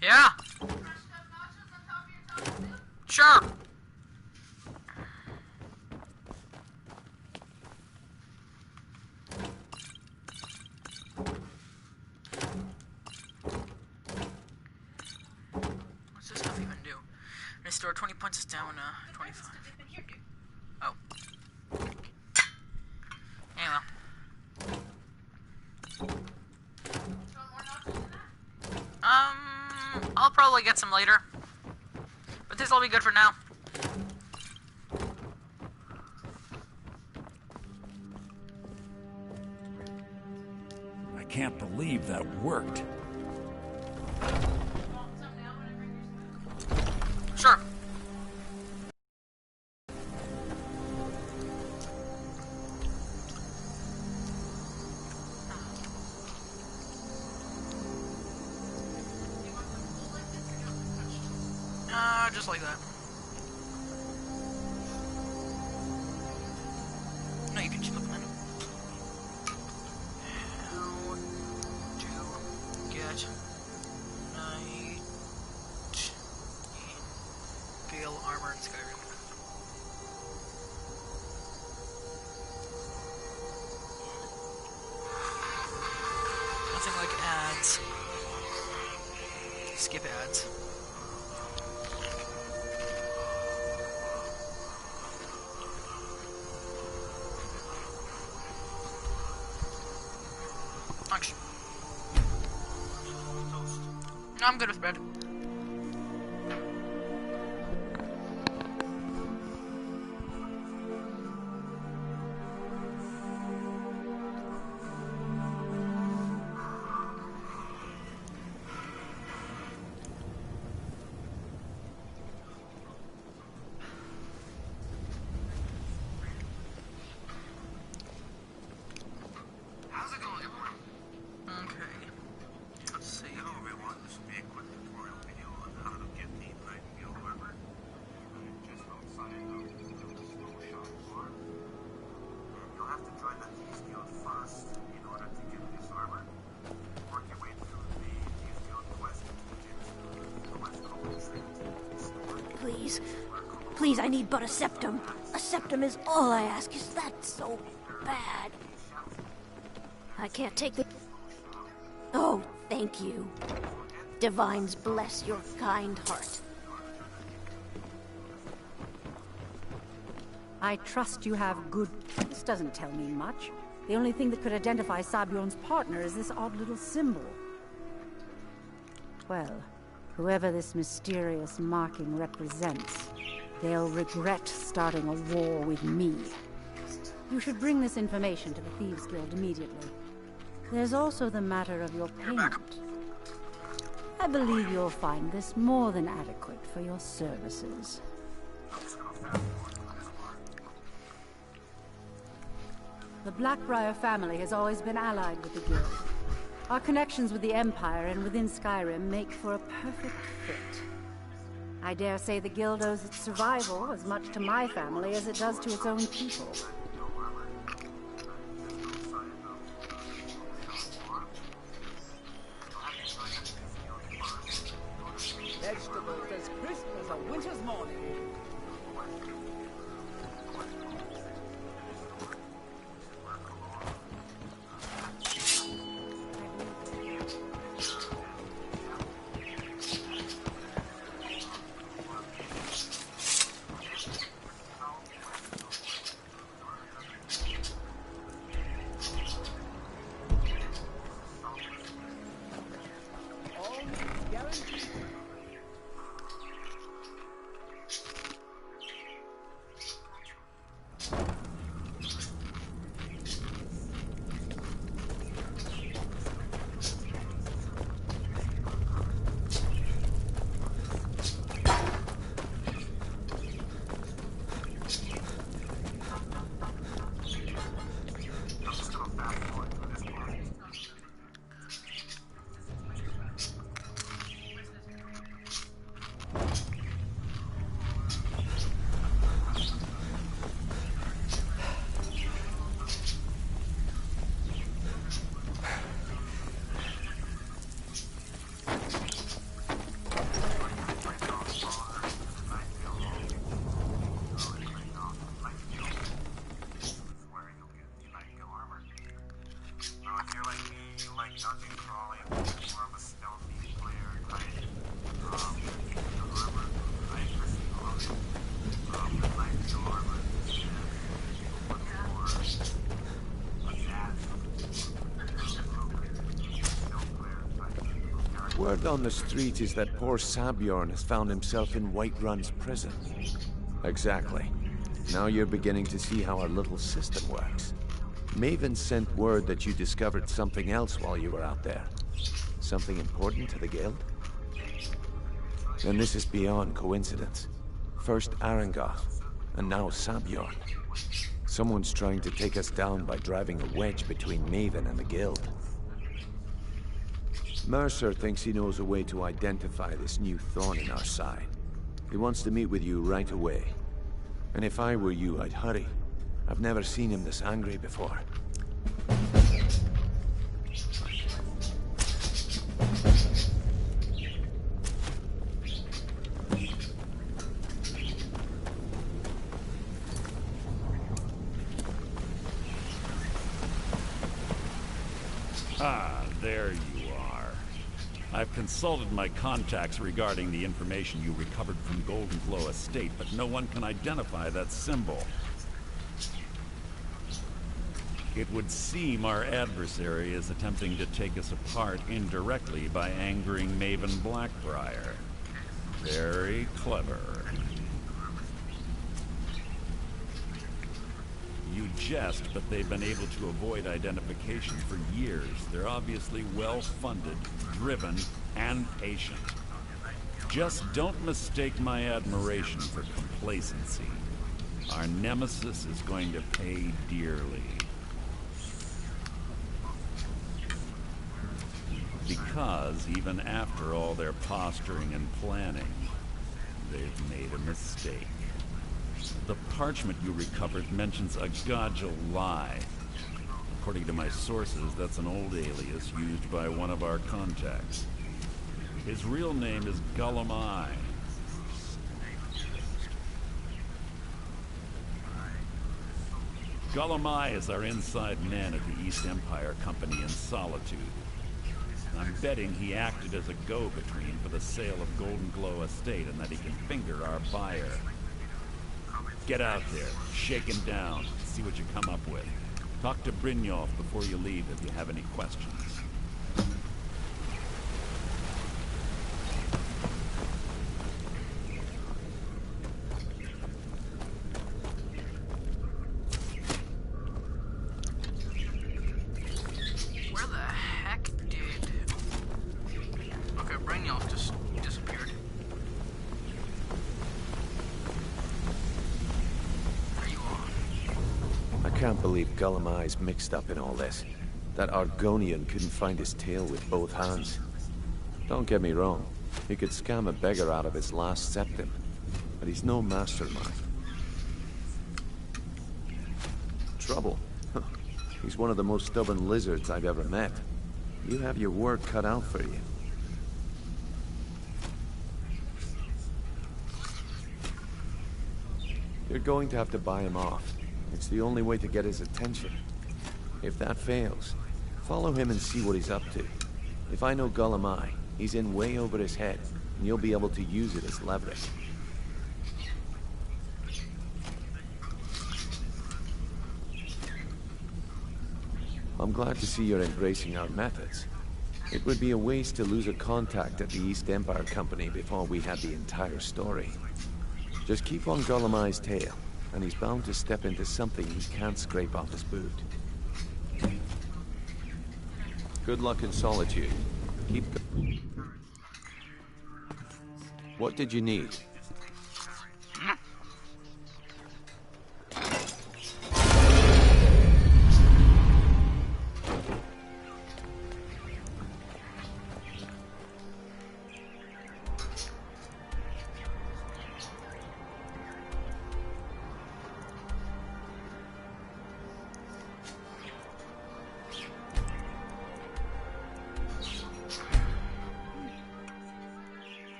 Yeah. Sure. What's this stuff even do? Restore 20 points is down 25. Oh. Anyway. I'll probably get some later. But this'll be good for now. I can't believe that worked. Sure. Just like that. No, you can just look them in. How to get knight in Gale armor in Skyrim. Nothing like ads. Skip ads. No, I'm good with bread. How's it going, everyone? Okay. Let's see. Hello, everyone. This will be a quick deployment. Please. Please, I need but a septum. A septum is all I ask. Is that so bad? I can't take the... Oh, thank you. Divines bless your kind heart. I trust you have good... This doesn't tell me much. The only thing that could identify Sabion's partner is this odd little symbol. Well, whoever this mysterious marking represents, they'll regret starting a war with me. You should bring this information to the Thieves Guild immediately. There's also the matter of your payment. I believe you'll find this more than adequate for your services. The Blackbriar family has always been allied with the Guild. Our connections with the Empire and within Skyrim make for a perfect fit. I dare say the Guild owes its survival as much to my family as it does to its own people. Vegetables as crisp as a winter's morning. Word on the street is that poor Sabjorn has found himself in Whiterun's prison. Exactly. Now you're beginning to see how our little system works. Maven sent word that you discovered something else while you were out there. Something important to the Guild? Then this is beyond coincidence. First Arangoth, and now Sabjorn. Someone's trying to take us down by driving a wedge between Maven and the Guild. Mercer thinks he knows a way to identify this new thorn in our side. He wants to meet with you right away. And if I were you, I'd hurry. I've never seen him this angry before. Ah, there you are. I've consulted my contacts regarding the information you recovered from Golden Glow Estate, but no one can identify that symbol. It would seem our adversary is attempting to take us apart indirectly by angering Maven Blackbriar. Very clever. You jest, but they've been able to avoid identification for years. They're obviously well-funded, driven, and patient. Just don't mistake my admiration for complacency. Our nemesis is going to pay dearly. Because even after all their posturing and planning, they've made a mistake. The parchment you recovered mentions a Godjal lie. According to my sources, that's an old alias used by one of our contacts. His real name is Gullum Eye. Gullum Eye is our inside man at the East Empire Company in Solitude. I'm betting he acted as a go-between for the sale of Golden Glow Estate and that he can finger our buyer. Get out there, shake him down, see what you come up with. Talk to Brynjolf before you leave if you have any questions. Where the heck did... Okay, Brynjolf just disappeared. Are you on? I can't believe Gullum Eye's mixed up in all this. That Argonian couldn't find his tail with both hands. Don't get me wrong, he could scam a beggar out of his last septim, but he's no mastermind. Trouble? He's one of the most stubborn lizards I've ever met. You have your work cut out for you. You're going to have to buy him off. It's the only way to get his attention. If that fails, follow him and see what he's up to. If I know Gullum Eye, he's in way over his head, and you'll be able to use it as leverage. I'm glad to see you're embracing our methods. It would be a waste to lose a contact at the East Empire Company before we had the entire story. Just keep on Gullum Eye's tail, and he's bound to step into something he can't scrape off his boot. Good luck in Solitude. Keep going. What did you need?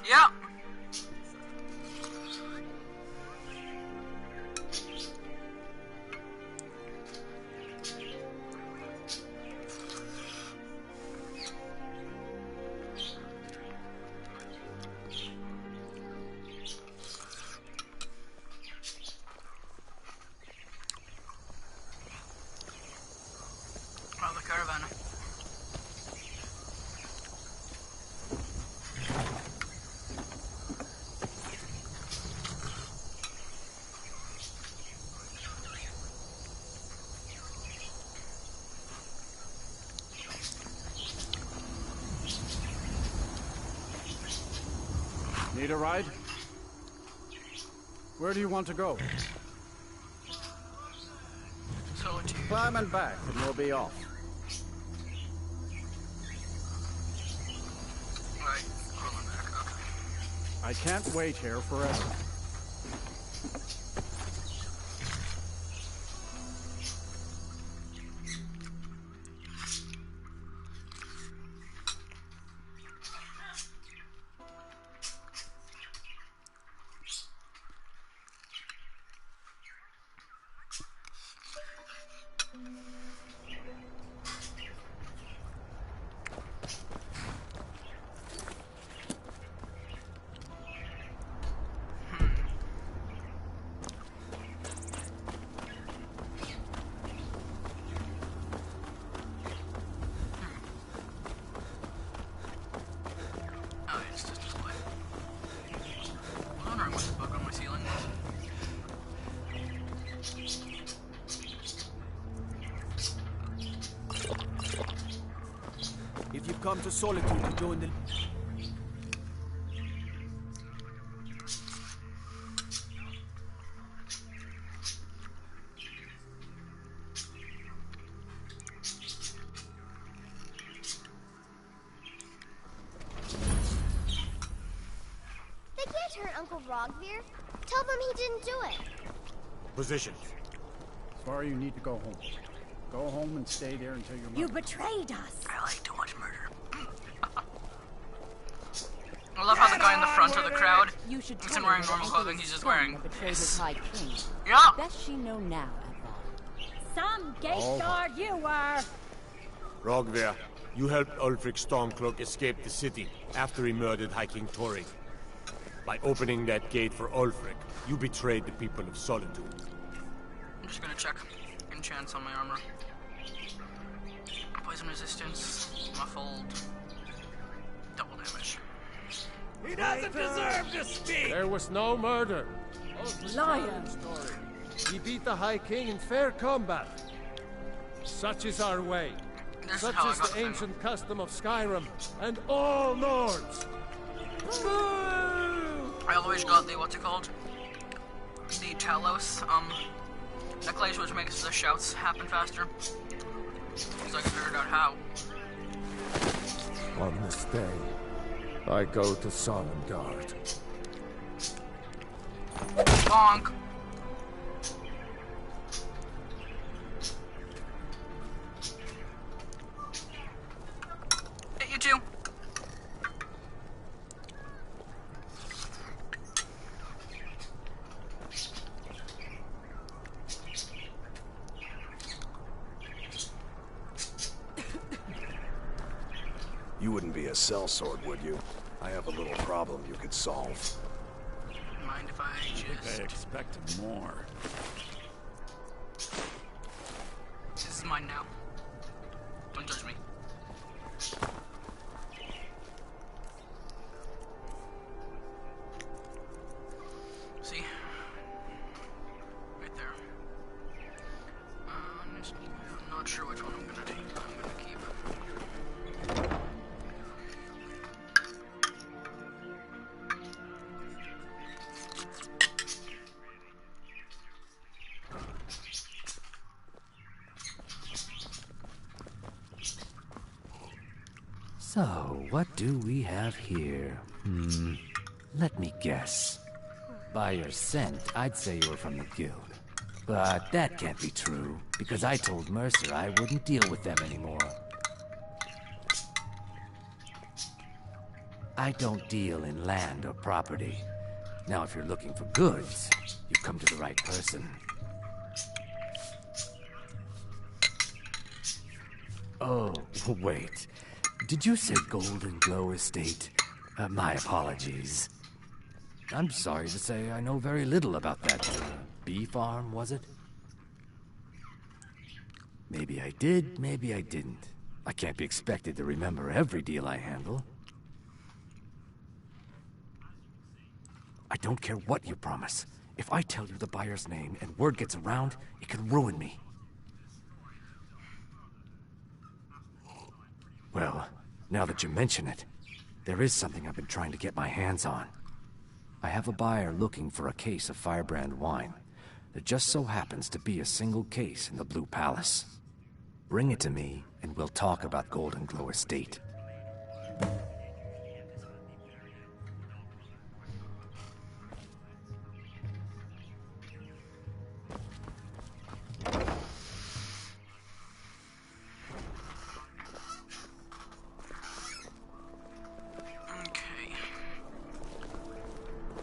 Yeah. Oh, the caravan. Need a ride? Where do you want to go? Solitude. Climb and back, and we'll be off. Right. Climb back. Okay. I can't wait here forever. Oh, it's just display. I was wondering what the bug on my ceiling was. If you've come to Solitude to join the... They can't hurt Uncle Rogvir. Tell them he didn't do it. Position. Sorry, you need to go home. Go home and stay there until your You mother... betrayed us. I like to watch murder. I love how the guy in the front of the crowd isn't wearing normal clothing, he's just wearing this. High King. Yeah! Best she know now, Eva. Some gate guard you were. Rogver, you helped Ulfric Stormcloak escape the city after he murdered High King Torrig. By opening that gate for Ulfric, you betrayed the people of Solitude. I'm just gonna check enchants on my armor. Poison resistance, muffled, double damage. He doesn't deserve to speak! There was no murder. Liar! He beat the High King in fair combat. Such is our way. Such is the ancient custom of Skyrim and all Nords. I always got the, what's it called? The Talos, necklace, which makes the shouts happen faster. Because I figured out how. On this day, I go to Solengard. Bonk! Hit you too. You wouldn't be a sellsword, would you? I have a little problem you could solve. Mind if I just... I expected more. This is mine now. Don't judge me. See? Right there. I'm not sure which one I'm gonna take, but I'm gonna keep. So, what do we have here? Let me guess. By your scent, I'd say you were from the guild. But that can't be true, because I told Mercer I wouldn't deal with them anymore. I don't deal in land or property. Now, if you're looking for goods, you've come to the right person. Oh, wait. Did you say Golden Glow Estate? My apologies. I'm sorry to say I know very little about that bee farm, was it? Maybe I did, maybe I didn't. I can't be expected to remember every deal I handle. I don't care what you promise. If I tell you the buyer's name and word gets around, it can ruin me. Well, now that you mention it, there is something I've been trying to get my hands on. I have a buyer looking for a case of Firebrand wine. There just so happens to be a single case in the Blue Palace. Bring it to me, and we'll talk about Golden Glow Estate.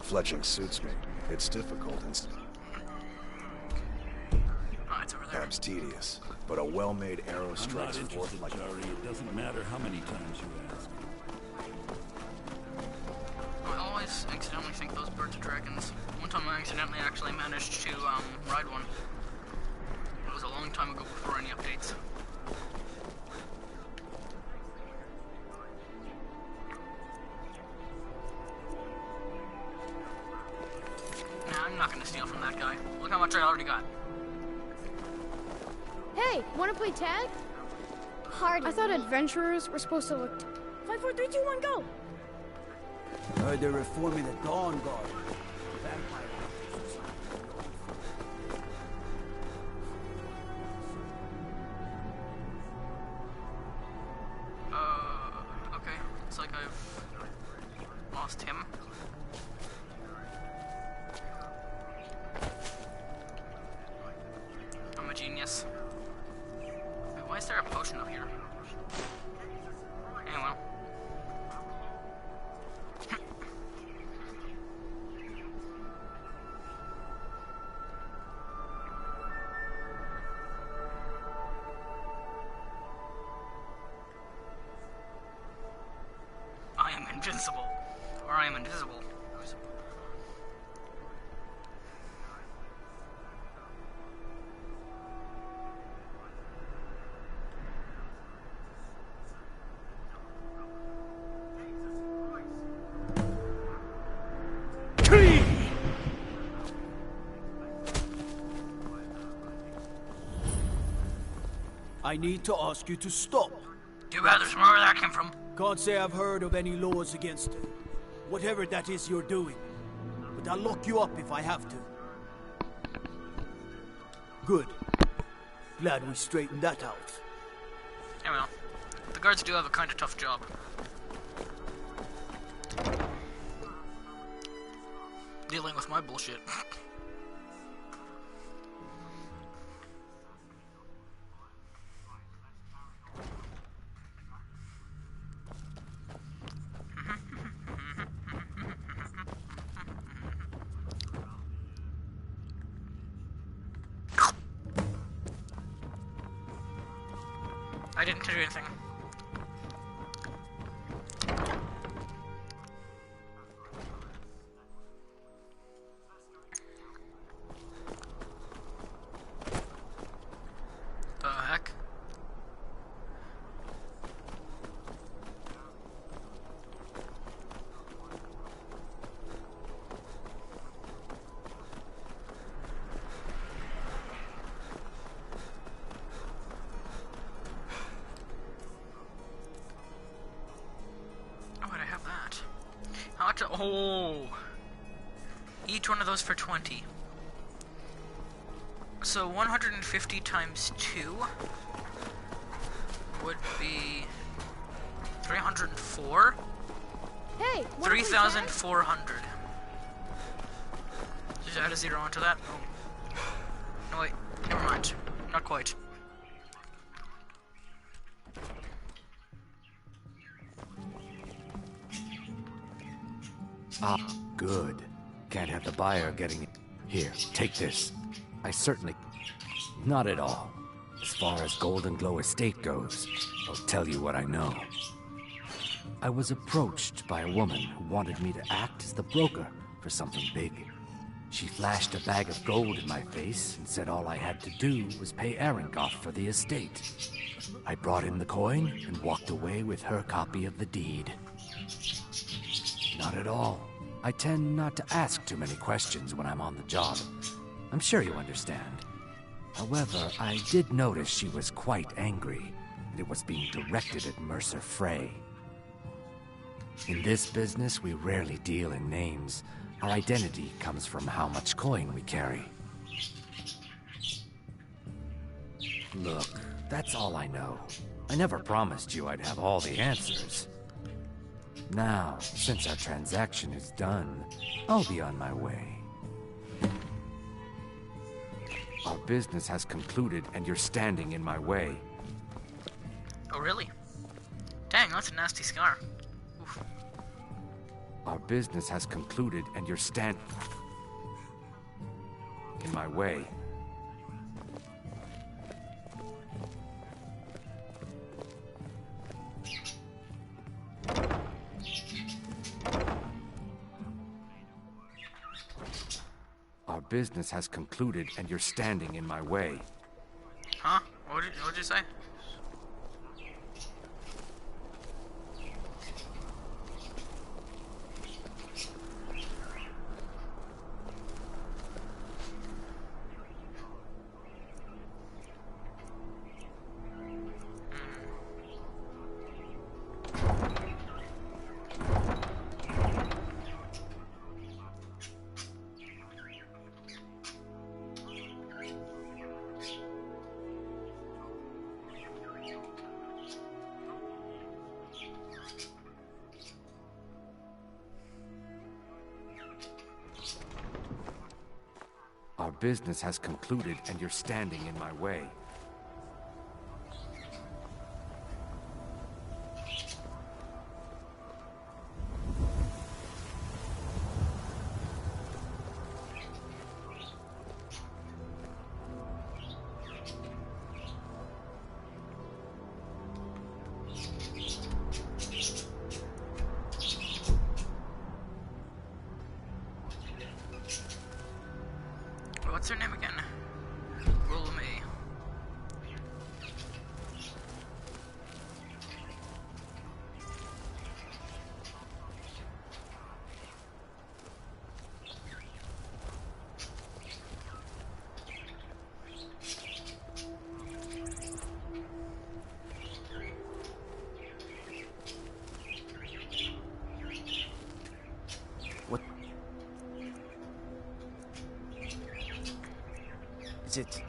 Fletching suits me. It's difficult and perhaps tedious, but a well-made arrow strikes forth like Jari. It doesn't matter how many times you ask. I always accidentally think those birds are dragons. One time I accidentally actually managed to ride one. It was a long time ago before any updates. Nah, I'm not gonna steal from that guy. Look how much I already got. Hey, wanna play tag? Hard. I thought adventurers were supposed to look. 5, 4, 3, 2, 1, go! Heard they're reforming the Dawn Guard. Okay. Looks like I've lost him. I'm a genius. Why is there a potion up here? Yeah, well. I am invincible. Or I am invisible. I need to ask you to stop. Too bad there's more where that came from. Can't say I've heard of any laws against it. Whatever that is you're doing. But I'll lock you up if I have to. Good. Glad we straightened that out. Yeah, well. The guards do have a kind of tough job. Dealing with my bullshit. I didn't do anything. The heck? How much? Oh! Each one of those for 20. So 150 times 2 would be 304? Hey! 3,400. Just add a 0 onto that? Oh. No, wait. Never mind. Not quite. Ah, good. Can't have the buyer getting it. Here, take this. I certainly... Not at all. As far as Golden Glow Estate goes, I'll tell you what I know. I was approached by a woman who wanted me to act as the broker for something big. She flashed a bag of gold in my face and said all I had to do was pay Arengoff for the estate. I brought in the coin and walked away with her copy of the deed. Not at all. I tend not to ask too many questions when I'm on the job. I'm sure you understand. However, I did notice she was quite angry, and it was being directed at Mercer Frey. In this business, we rarely deal in names. Our identity comes from how much coin we carry. Look, that's all I know. I never promised you I'd have all the answers. Now, since our transaction is done, I'll be on my way. Our business has concluded, and you're standing in my way. Oh, really? Dang, that's a nasty scar. Oof. Our business has concluded, and you're standing in my way. Our business has concluded, and you're standing in my way. Huh? What'd you say? Our business has concluded, and you're standing in my way. what's her name again? Roll me. Is it?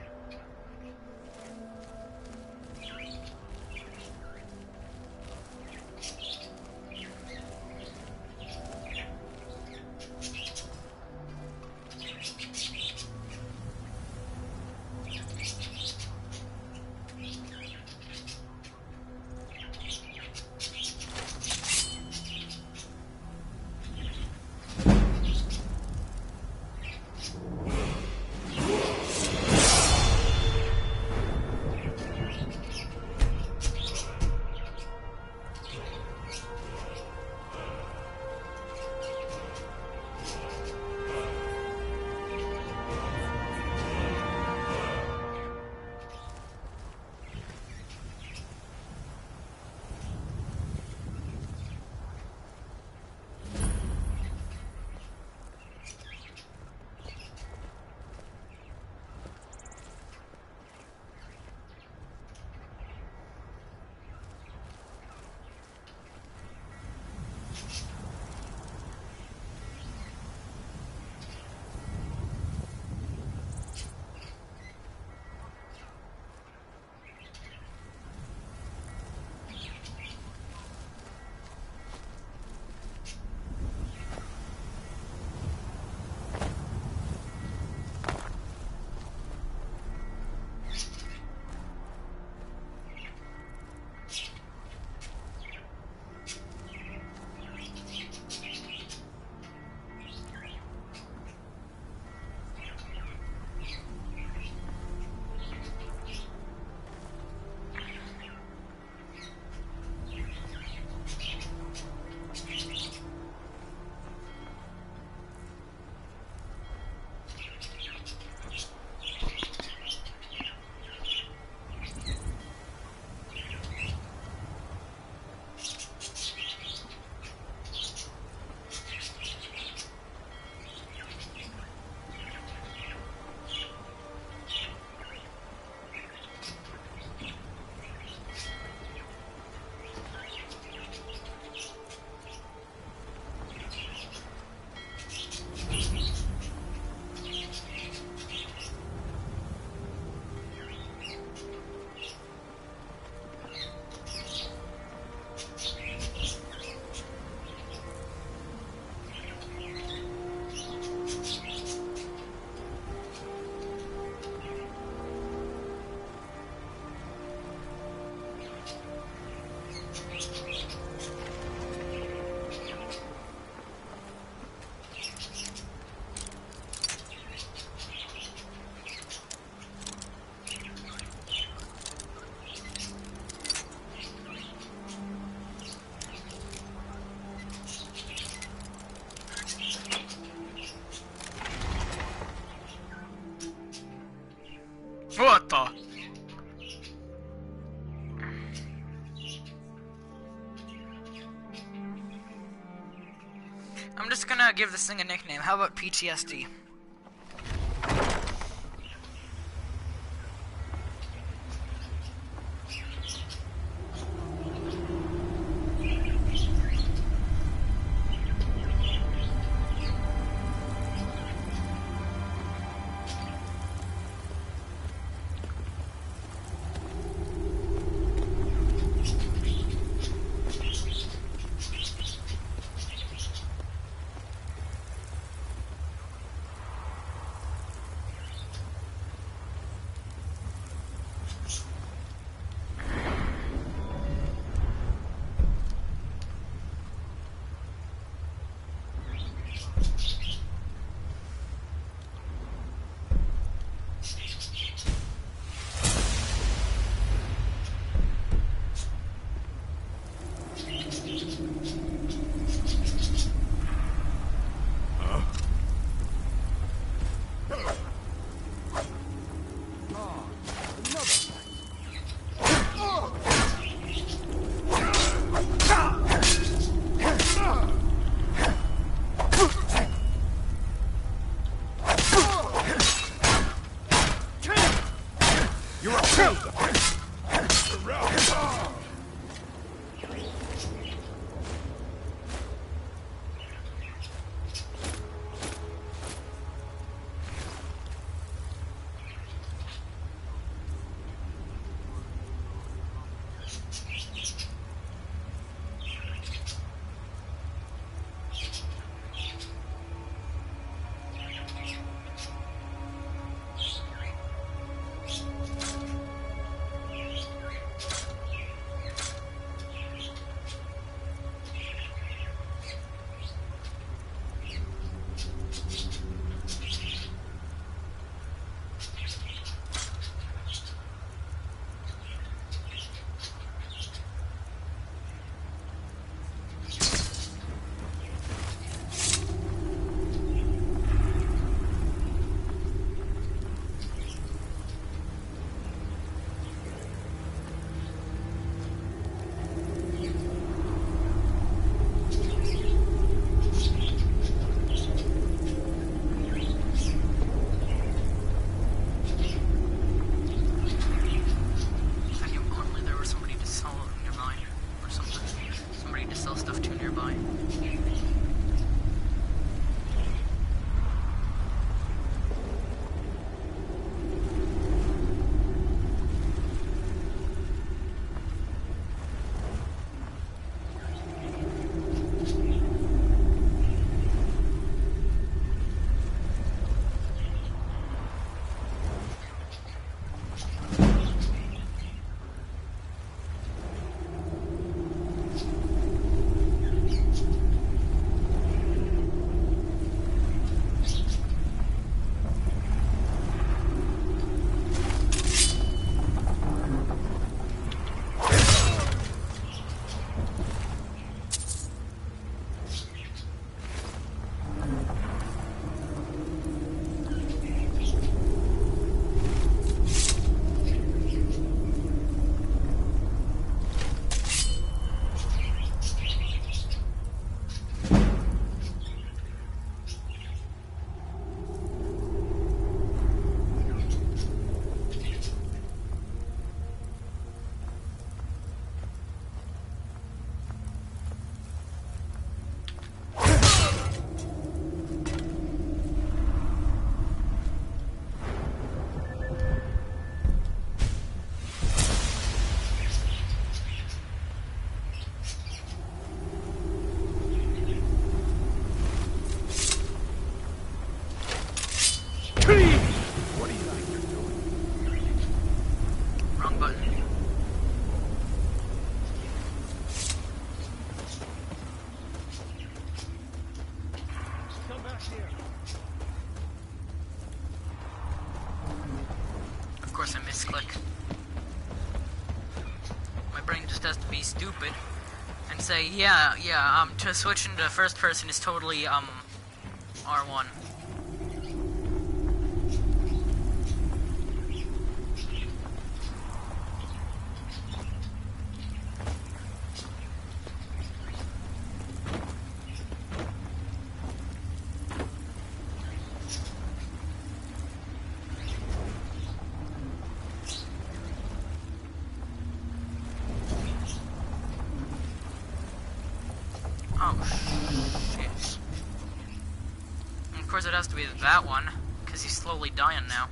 What the? I'm just gonna give this thing a nickname. How about PTSD? You're okay! Stupid and say, to switch into first person is totally, R1. It has to be that one, because he's slowly dying now.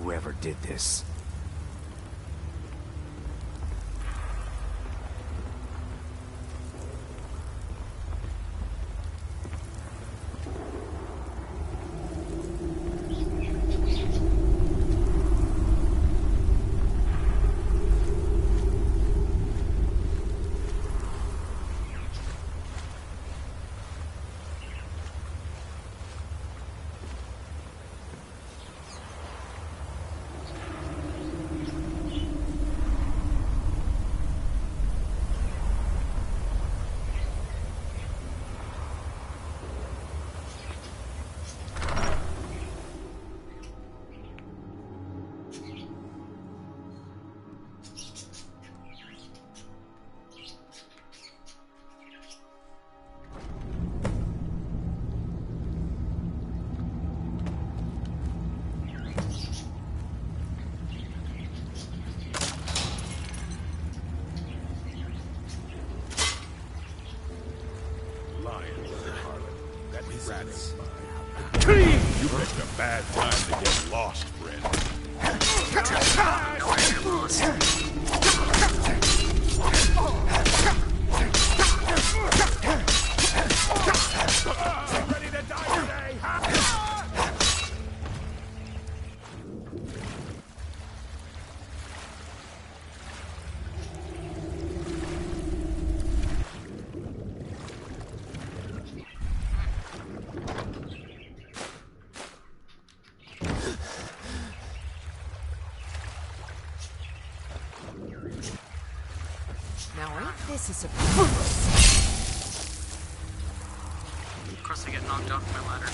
Whoever did this. Picked a bad time to get lost, friend. Ready to die today, huh? Now ain't this a surprise? Of course I get knocked off my ladder.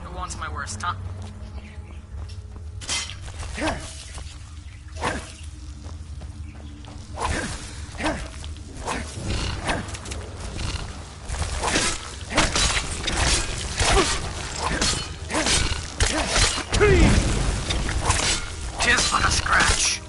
Who wants my worst, huh? Just on a scratch.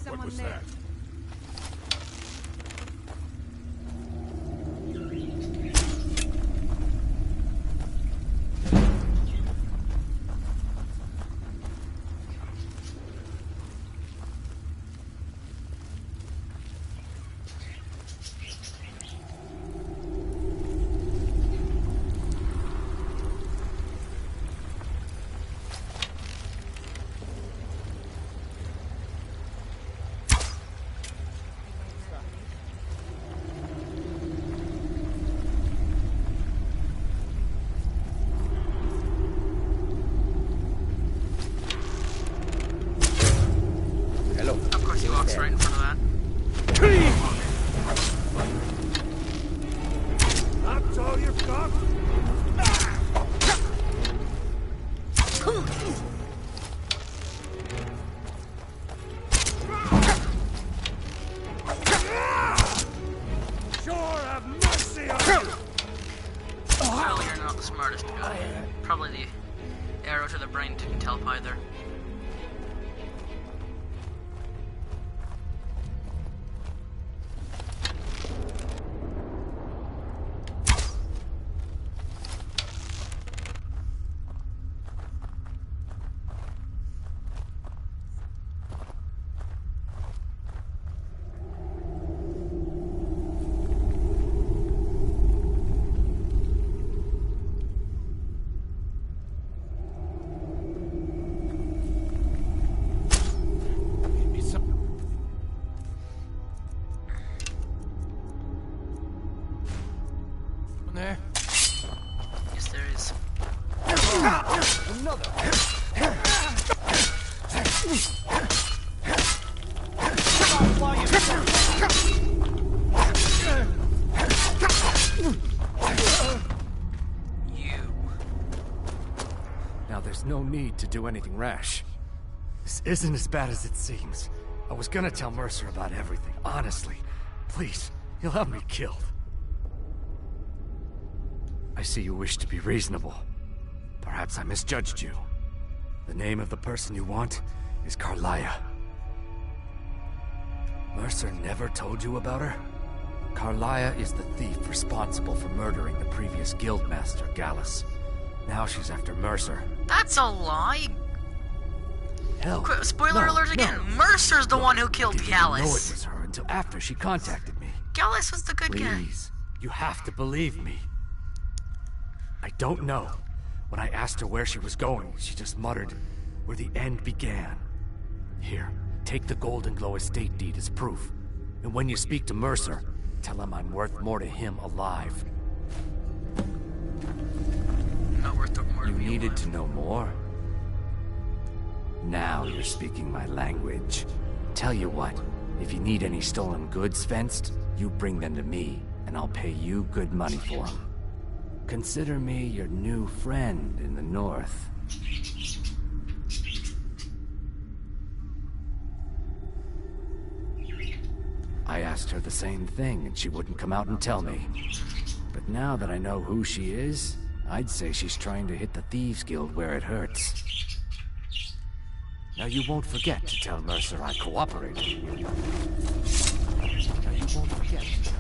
What was that? Of course he walks right in front of that. That's all you've got? Sure have mercy on you! Well, you're not the smartest guy. Probably the arrow to the brain didn't help either. There? Yes, there is. Another. Now there's no need to do anything rash. This isn't as bad as it seems. I was gonna tell Mercer about everything, honestly. Please, he'll have me killed. I see you wish to be reasonable. Perhaps I misjudged you. The name of the person you want is Carlia. Mercer never told you about her? Carlia is the thief responsible for murdering the previous guildmaster, Gallus. Now she's after Mercer. That's a lie. Hell, Spoiler no, alert again. no. Mercer's the one who killed Didn't Gallus. know it was her until after she contacted me. Gallus was the good guy. Please, you have to believe me. I don't know. When I asked her where she was going, she just muttered, where the end began. Here, take the Golden Glow estate deed as proof. And when you speak to Mercer, tell him I'm worth more to him alive. Not worth more to You me needed alive. to know more? Now you're speaking my language. Tell you what, if you need any stolen goods fenced, you bring them to me, and I'll pay you good money for them. Consider me your new friend in the north. I asked her the same thing, and she wouldn't come out and tell me. But now that I know who she is, I'd say she's trying to hit the Thieves Guild where it hurts. Now you won't forget to tell Mercer I cooperated. Now you won't forget to tell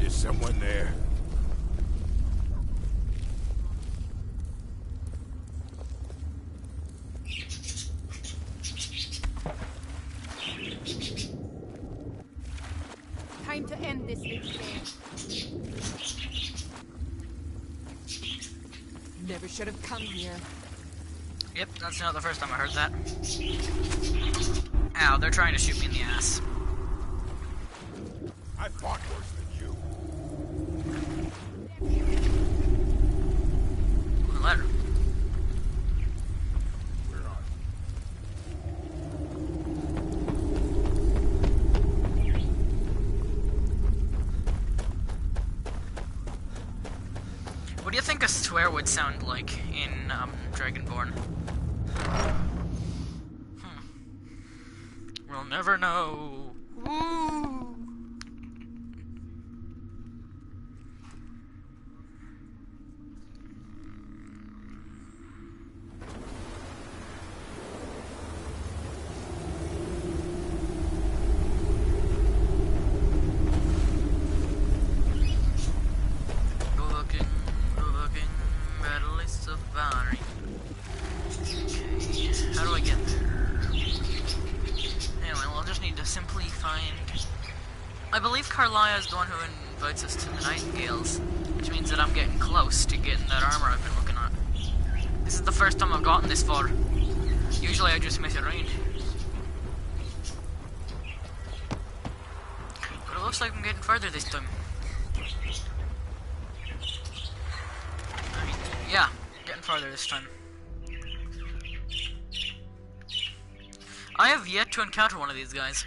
Is someone there? Time to end this little game. Never should have come here. Yep, that's not the first time I heard that. Ow, they're trying to shoot me in the ass. I fought worse than you. Ooh, a letter. What do you think a swear would sound like in Dragonborn? We'll never know. Woo! Looking, battle is safari. Okay, how do I get there? Anyway, we'll just need to simply find... I believe Carlia is the one who invites us to the Nightingales, which means that I'm getting close to getting that armor I've been looking at. This is the first time I've gotten this far. Usually I just mess around. But it looks like I'm getting further this time. Yeah, getting farther this time. I have yet to encounter one of these guys.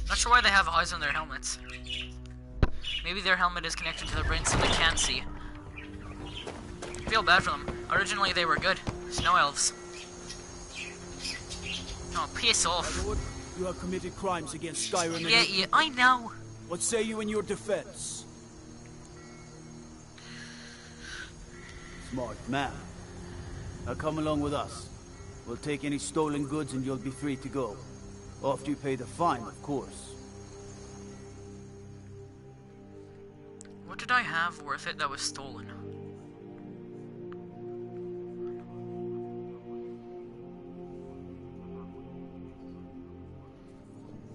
Not sure why they have eyes on their helmets. Maybe their helmet is connected to their brain so they can't see. I feel bad for them. Originally they were good. Snow elves. Oh, piss off. Lord, you have committed crimes against Skyrim. Yeah, I know. What say you in your defense? Smart man. Now come along with us. We'll take any stolen goods and you'll be free to go. After you pay the fine, of course. What did I have worth it that was stolen?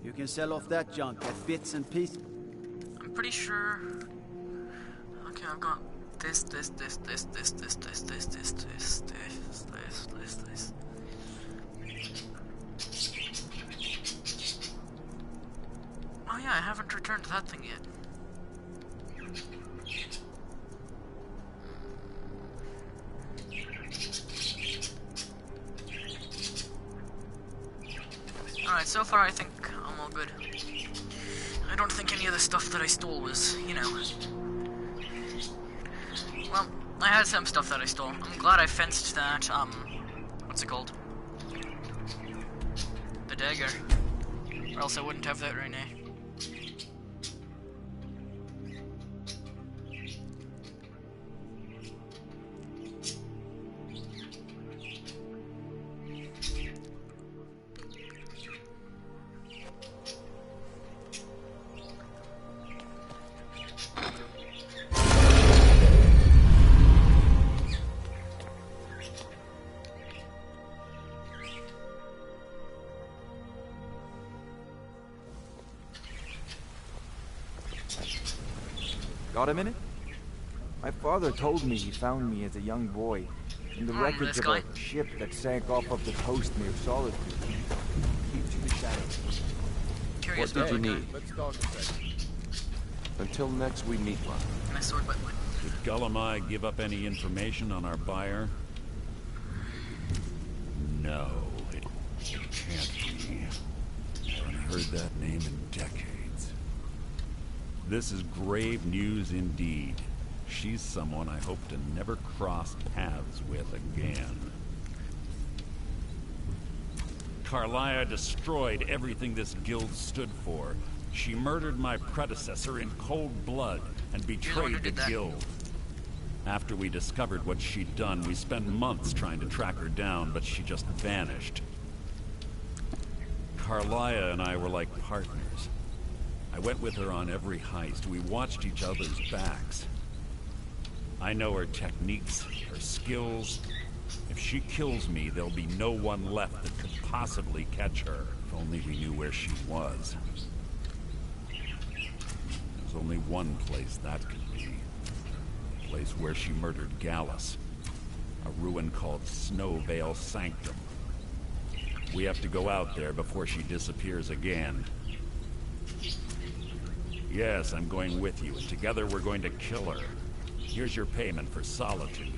You can sell off that junk at bits and pieces. I'm pretty sure... Okay, I've got this. Oh yeah, I haven't returned that thing yet. Alright, so far I think I'm all good. I don't think any of the stuff that I stole was, you know... Well, I had some stuff that I stole. I'm glad I fenced that, what's it called? The dagger. Or else I wouldn't have that right now. Got a minute? My father told me he found me as a young boy in the wreckage of a ship that sank off of the coast near Solitude. Keep to the shadows. What did you need? Let's talk a second. Until next we meet, love. My sword went. Did Gullumai give up any information on our buyer? No, it can't be. I haven't heard that name in decades. This is grave news indeed. She's someone I hope to never cross paths with again. Carlia destroyed everything this guild stood for. She murdered my predecessor in cold blood and betrayed the guild. After we discovered what she'd done, we spent months trying to track her down, but she just vanished. Carlia and I were like partners. I went with her on every heist. We watched each other's backs. I know her techniques, her skills. If she kills me, there'll be no one left that could possibly catch her. If only we knew where she was. There's only one place that could be. The place where she murdered Gallus. A ruin called Snowvale Sanctum. We have to go out there before she disappears again. Yes, I'm going with you, and together we're going to kill her. Here's your payment for Solitude.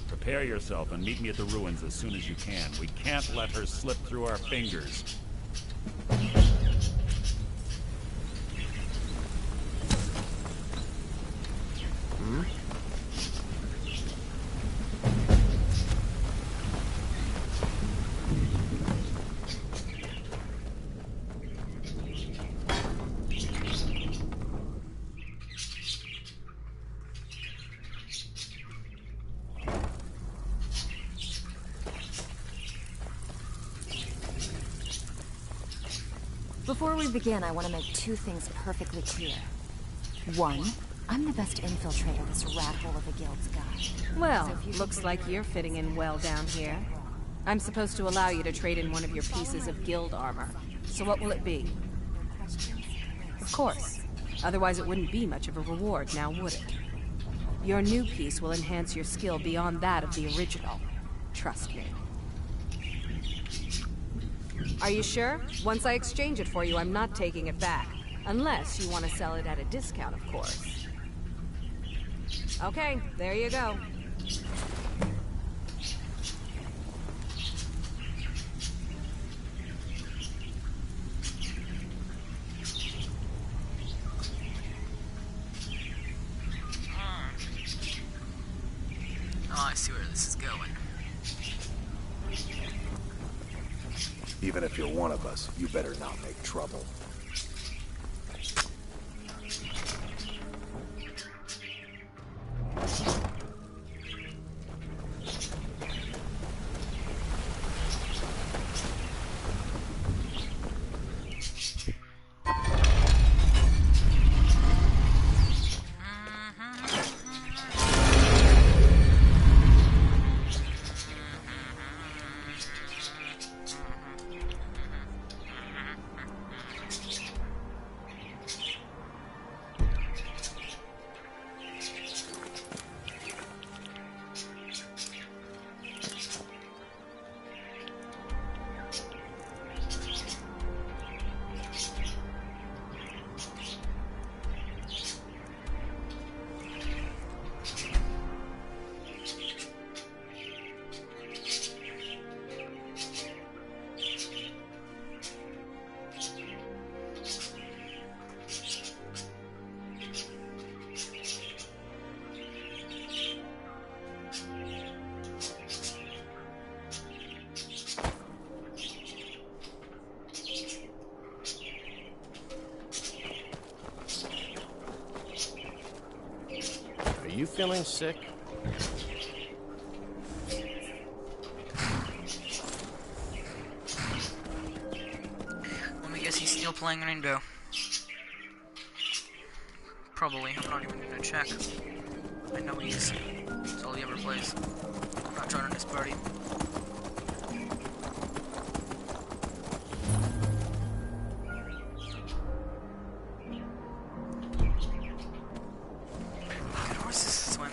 Prepare yourself and meet me at the ruins as soon as you can. We can't let her slip through our fingers. Hmm? Before we begin, I want to make two things perfectly clear. One, I'm the best infiltrator this rat hole of a guild's got. Well, looks like you're fitting in well down here. I'm supposed to allow you to trade in one of your pieces of guild armor. So what will it be? Of course. Otherwise it wouldn't be much of a reward, now would it? Your new piece will enhance your skill beyond that of the original. Trust me. Are you sure? Once I exchange it for you, I'm not taking it back. Unless you want to sell it at a discount, of course. Okay, there you go. Oh, I see where this is going. Even if you're one of us, you better not make trouble. feeling sick? Let me guess, he's still playing Rainbow. Probably. I'm not even gonna check. I know he is. That's all he ever plays. I'm not joining his party. Good horses to swim.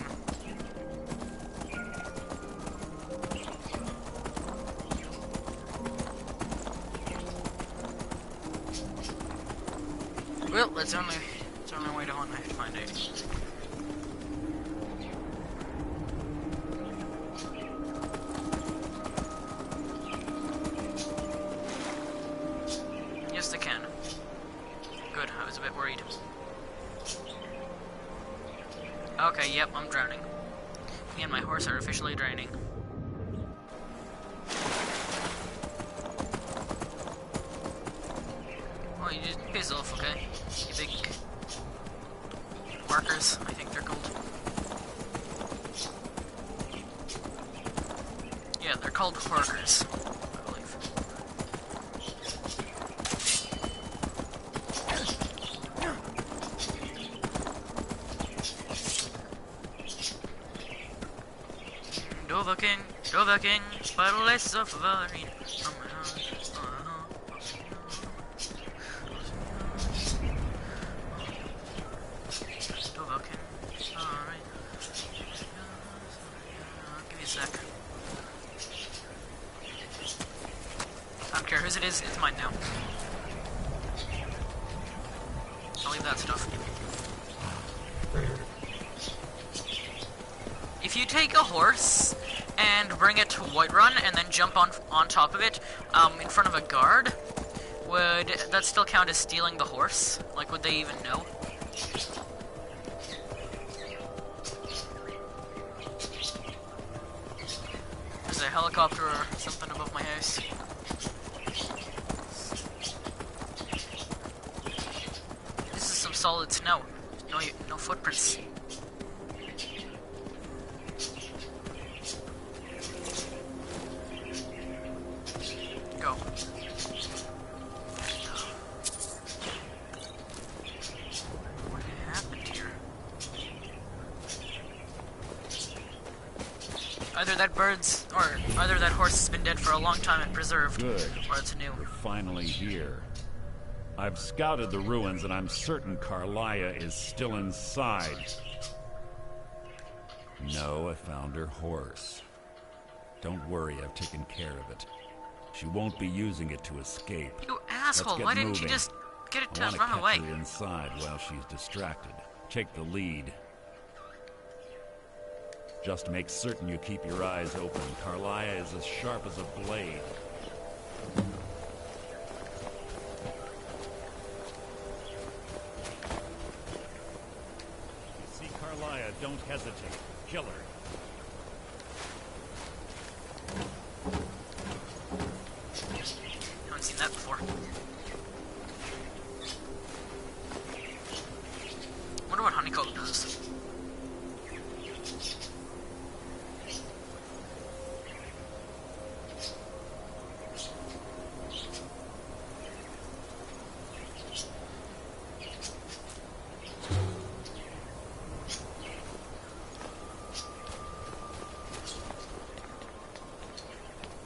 Well, it's the only way to hunt. I have to find it. Yes, they can. Good, I was a bit worried. Okay, yep, I'm drowning. Me and my horse are officially draining. Oh, you just piss off, okay? You big markers, I think they're called. Yeah, they're called markers, I believe. Dovaking, Palace of Varin. Give me a sec. I don't care whose it is, it's mine now. I'll leave that stuff. If you take a horse and bring it to Whiterun and then jump on top of it in front of a guard, would that still count as stealing the horse? Like, would they even know? There's a helicopter or something above my house. This is some solid snow. No footprints. Go. What happened here? Either that horse has been dead for a long time and preserved, Good. or it's new. We're finally here. I've scouted the ruins and I'm certain Carlia is still inside. No, I found her horse. Don't worry, I've taken care of it. She won't be using it to escape. You asshole, why didn't you just get it to run away? I want to catch her inside while she's distracted. Take the lead. Just make certain you keep your eyes open. Carlia is as sharp as a blade. You see Carlia, don't hesitate. Kill her. Haven't seen that before. Wonder what honeycomb does.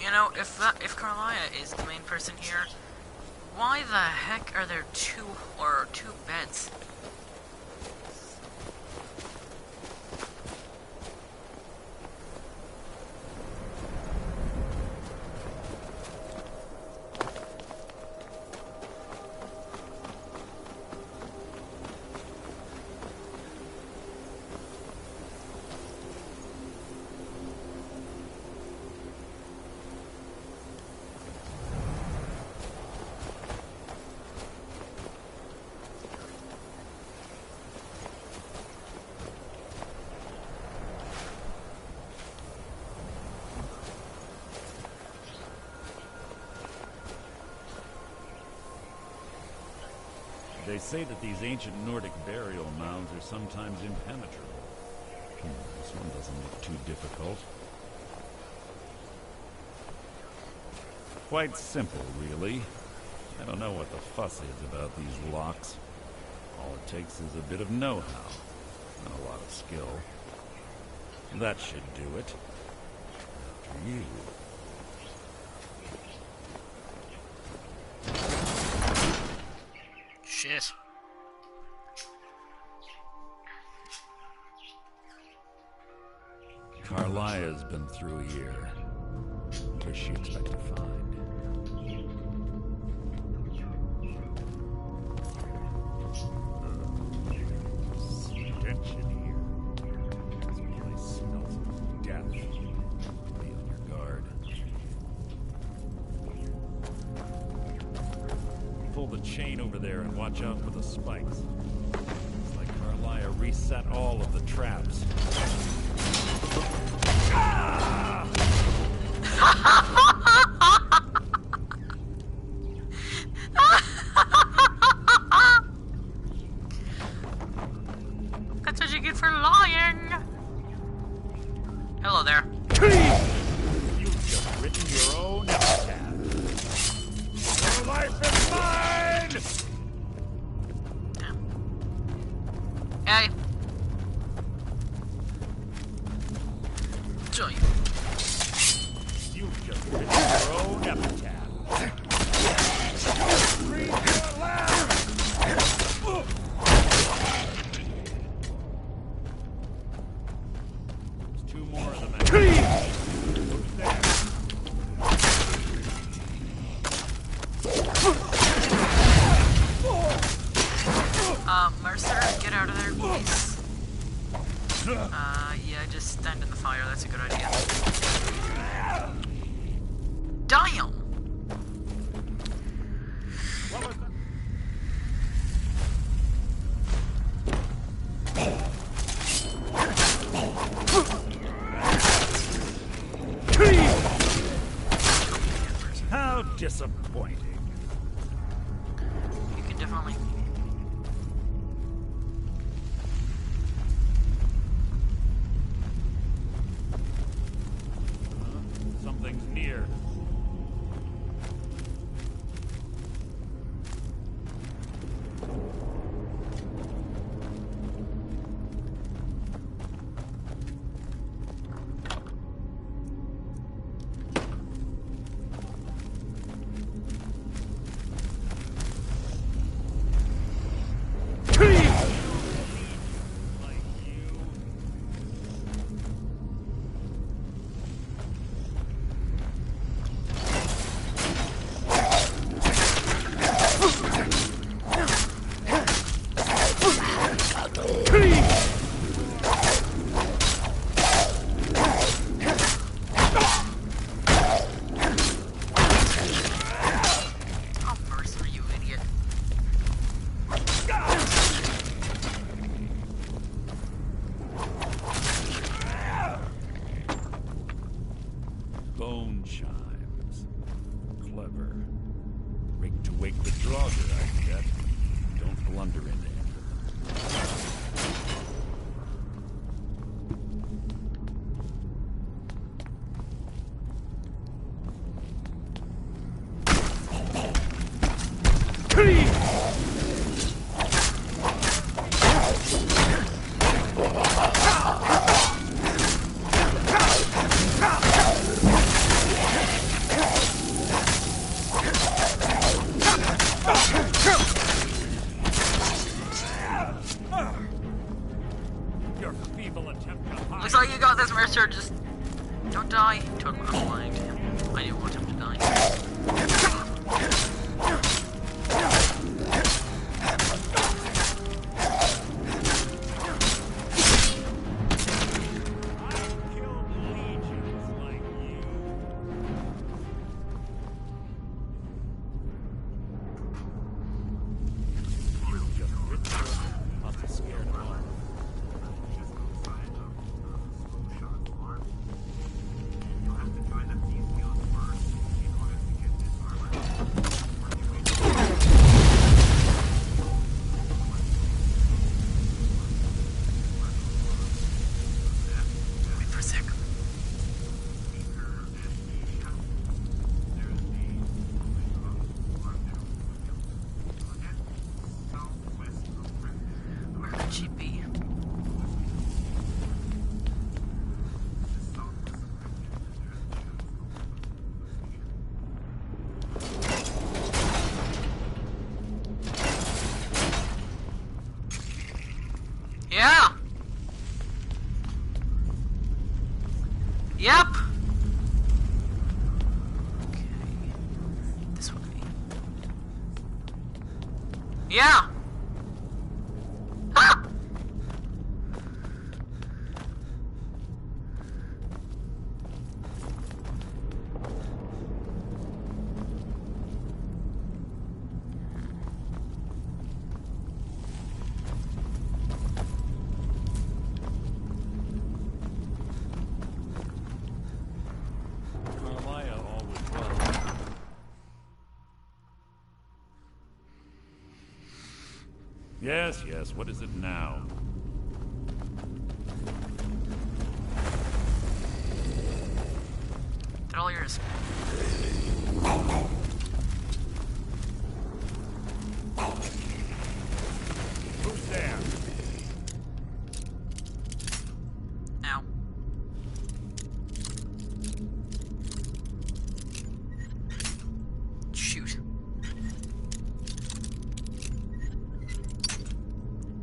You know, if Carlia is the main person here, why the heck are there two beds? They say that these ancient Nordic burial mounds are sometimes impenetrable. This one doesn't look too difficult. Quite simple, really. I don't know what the fuss is about these locks. All it takes is a bit of know-how and a lot of skill. That should do it. After you. Shit. Carlia's been through here. What does she expect to find? Stench in here. This place smells of death. Be on your guard. Pull the chain over there and watch out for the spikes. It's like Carlia reset all of the traps. That's what you get for lying. Hello there. You've just written your own epitaph. Your life is mine! Hey. Joy. You've just written your own epitaph. Breathe your last! There's two more of them. Mercer, get out of there, please. Yeah, just stand in the fire, that's a good idea. Damn! How disappointing. You can definitely... Something's near. Bone chimes. Clever. Rigged to wake the Draugr, I bet. Don't blunder into it. Your feeble attempt to hide. Looks like you got this, Mercer. Just don't die. Totally, I'm lying to him. I didn't want him to die. Yep. Okay. This way. Yeah. Ah! Carlisle always was. Yes, yes, what is it now? They're all yours. Who's there? Ow. Shoot.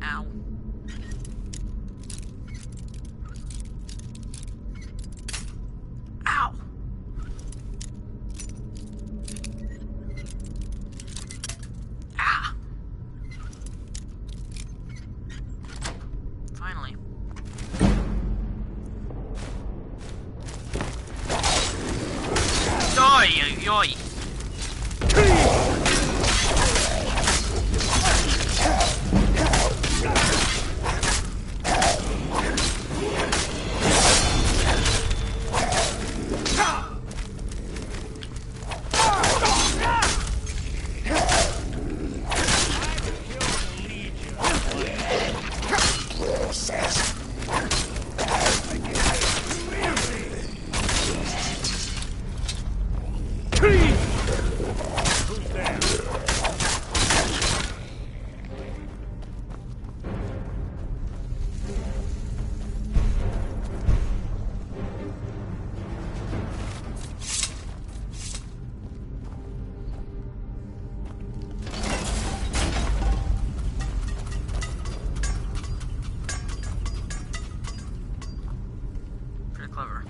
Ow. Ow. Ah. Finally. Oi, oi. Who's there? Pretty clever.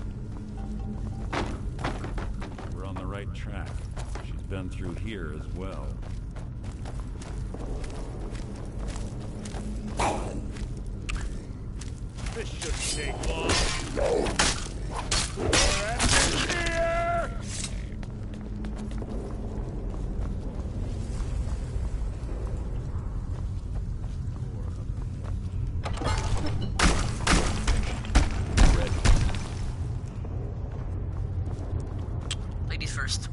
We're on the right track. She's been through here as well. This shouldn't take long. We're at the here! Ladies first.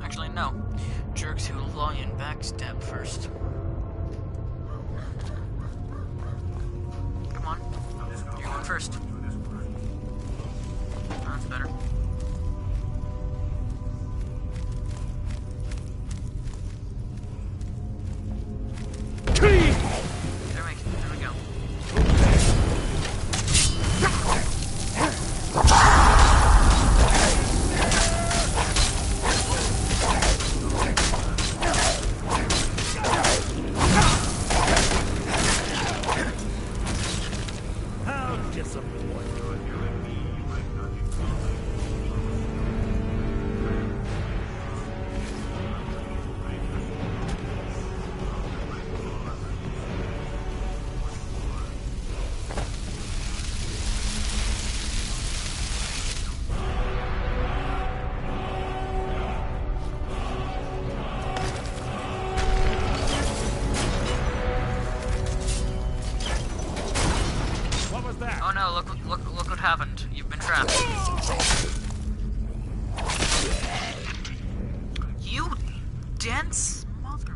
Actually, no. Jerks who lie and backstab first. Come on. You're going first. That's better. There we go. How disappointing. What was that? Oh no, look what happened. You've been trapped. You dense mother.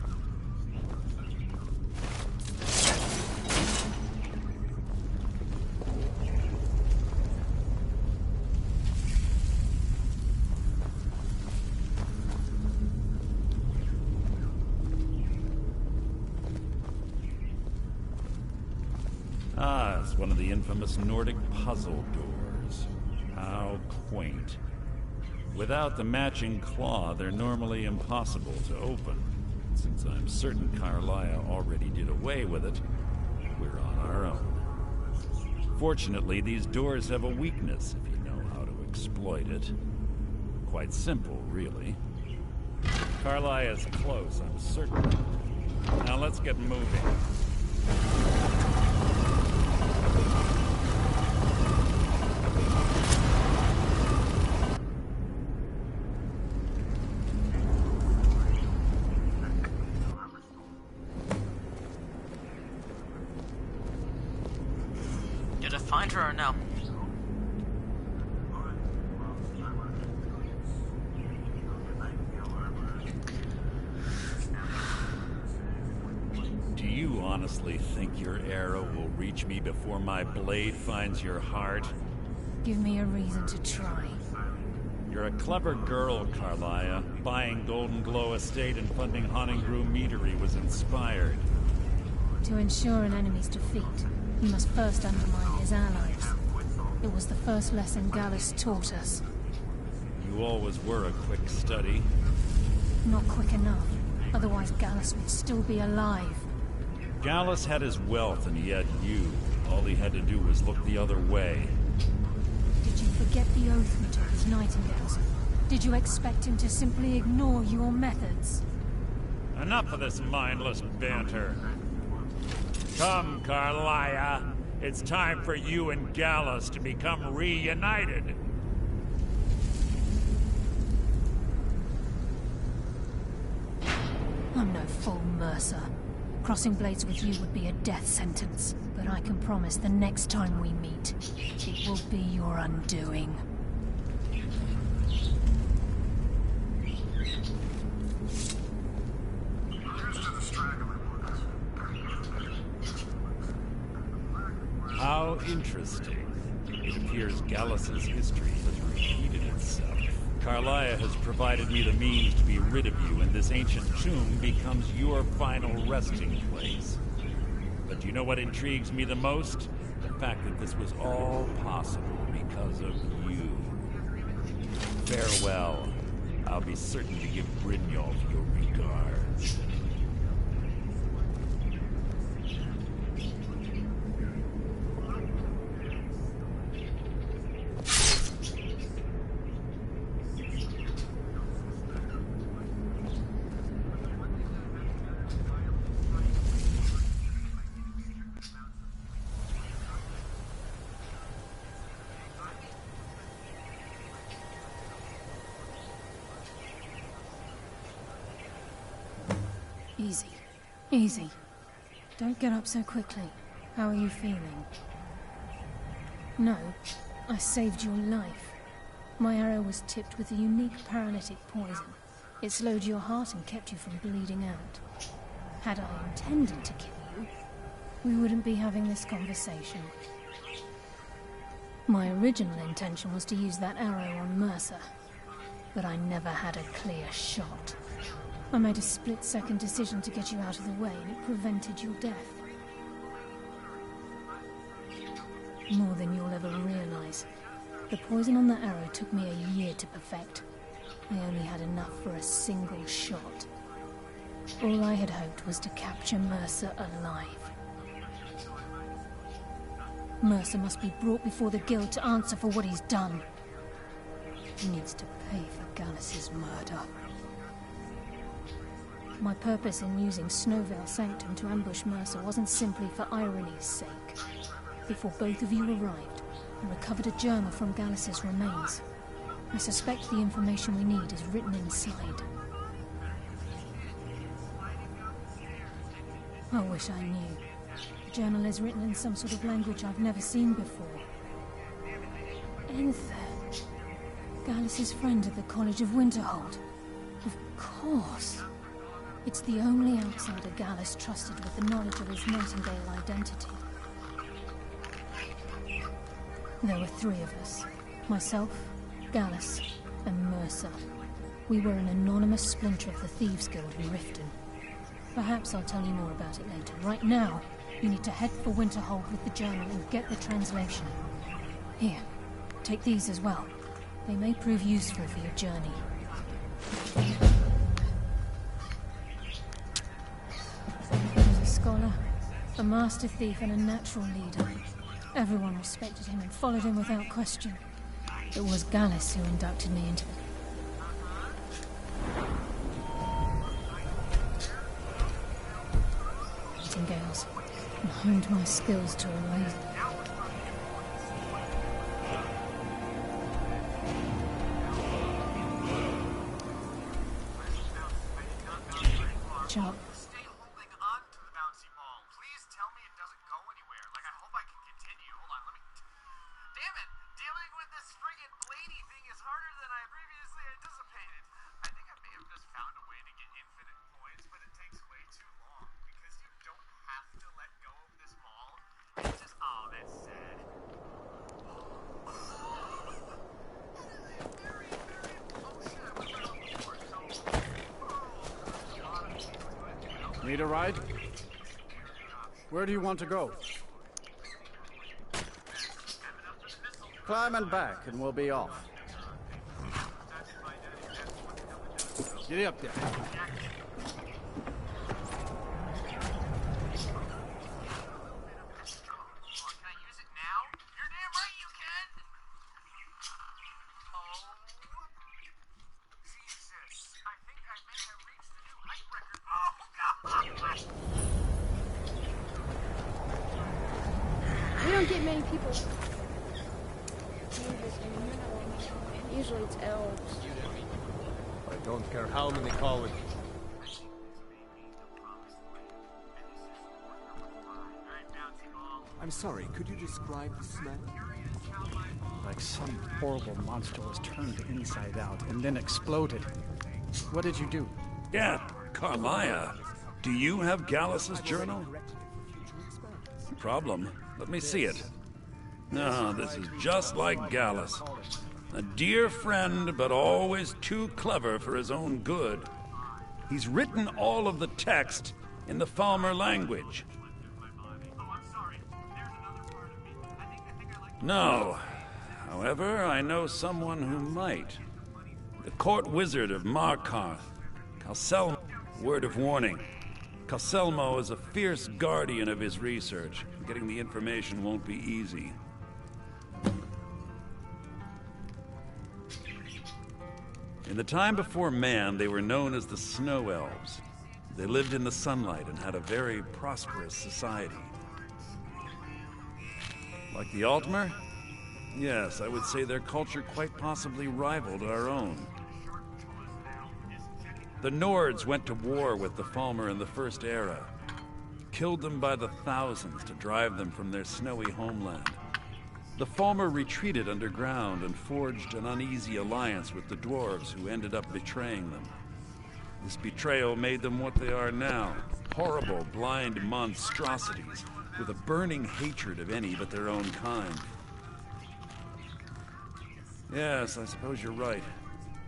Ah, it's one of the infamous Nordic puzzle doors. How quaint. Without the matching claw, they're normally impossible to open. Since I'm certain Carlisle already did away with it, we're on our own. Fortunately, these doors have a weakness if you know how to exploit it. Quite simple, really. Carlisle is close, I'm certain. Now let's get moving. Did I find her or no? Do you honestly think your arrow will reach me before my blade finds your heart? Give me a reason to try. You're a clever girl, Carlisle. Buying Golden Glow Estate and funding Honningbrew Meadery was inspired. To ensure an enemy's defeat, you must first undermine his allies. It was the first lesson Gallus taught us. You always were a quick study. Not quick enough. Otherwise Gallus would still be alive. Gallus had his wealth and he had you. All he had to do was look the other way. Did you forget the oath we took as Nightingales? Did you expect him to simply ignore your methods? Enough of this mindless banter. Come, Carlisle. It's time for you and Gallus to become reunited. I'm no fool, Mercer. Crossing blades with you would be a death sentence, but I can promise the next time we meet, it will be your undoing. How interesting. It appears Gallus's history has repeated itself. Carlisle has provided me the means to be rid of you, and this ancient tomb becomes your final resting place. But do you know what intrigues me the most? The fact that this was all possible because of you. Farewell. I'll be certain to give Brynjolf your regards. Easy. Easy. Don't get up so quickly. How are you feeling? No, I saved your life. My arrow was tipped with a unique paralytic poison. It slowed your heart and kept you from bleeding out. Had I intended to kill you, we wouldn't be having this conversation. My original intention was to use that arrow on Mercer, but I never had a clear shot. I made a split-second decision to get you out of the way, and it prevented your death. More than you'll ever realize. The poison on that arrow took me a year to perfect. I only had enough for a single shot. All I had hoped was to capture Mercer alive. Mercer must be brought before the Guild to answer for what he's done. He needs to pay for Gallus's murder. My purpose in using Snowvale Sanctum to ambush Mercer wasn't simply for irony's sake. Before both of you arrived, I recovered a journal from Gallus's remains. I suspect the information we need is written inside. I wish I knew. The journal is written in some sort of language I've never seen before. Enther. Gallus's friend at the College of Winterhold. Of course. It's the only outsider Gallus trusted with the knowledge of his Nightingale identity. There were three of us. Myself, Gallus, and Mercer. We were an anonymous splinter of the Thieves' Guild in Riften. Perhaps I'll tell you more about it later. Right now, you need to head for Winterhold with the journal and get the translation. Here, take these as well. They may prove useful for your journey. He was a scholar, a master thief, and a natural leader. Everyone respected him and followed him without question. It was Gallus who inducted me into the... Nightingales, and honed my skills to a razor. Chuck. Need a ride? Where do you want to go? Climb and back, and we'll be off. Get up there. We don't get many people do this anymore. Usually it's elves. I don't care how many call it. I'm sorry, could you describe the smell? Like some horrible monster was turned inside out and then exploded. What did you do? Yeah, Carlia. Do you have Gallus's journal? Problem? Let me see it. No, this is just like Gallus. A dear friend, but always too clever for his own good. He's written all of the text in the Falmer language. No. However, I know someone who might. The court wizard of Markarth, Calselmo. Word of warning. Calselmo is a fierce guardian of his research. Getting the information won't be easy. In the time before man, they were known as the Snow Elves. They lived in the sunlight and had a very prosperous society. Like the Altmer? Yes, I would say their culture quite possibly rivaled our own. The Nords went to war with the Falmer in the First Era. Killed them by the thousands to drive them from their snowy homeland. The Falmer retreated underground and forged an uneasy alliance with the dwarves who ended up betraying them. This betrayal made them what they are now, horrible, blind monstrosities with a burning hatred of any but their own kind. Yes, I suppose you're right.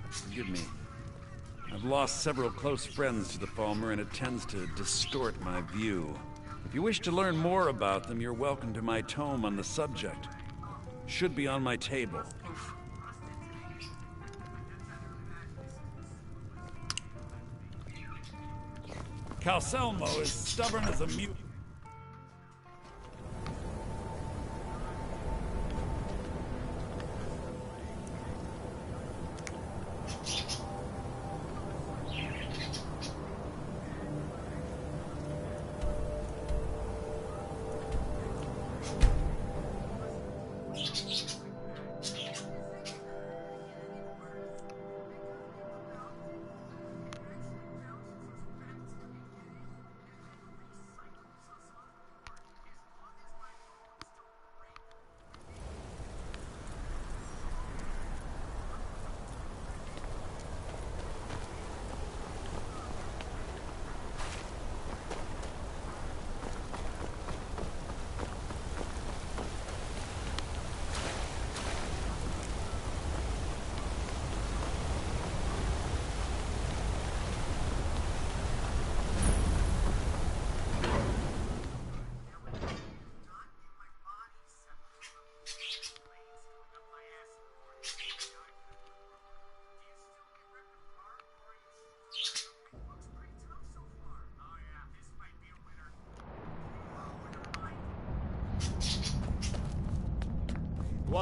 Forgive me. I've lost several close friends to the Falmer, and it tends to distort my view. If you wish to learn more about them, you're welcome to my tome on the subject. Should be on my table. Calselmo is stubborn as a mute.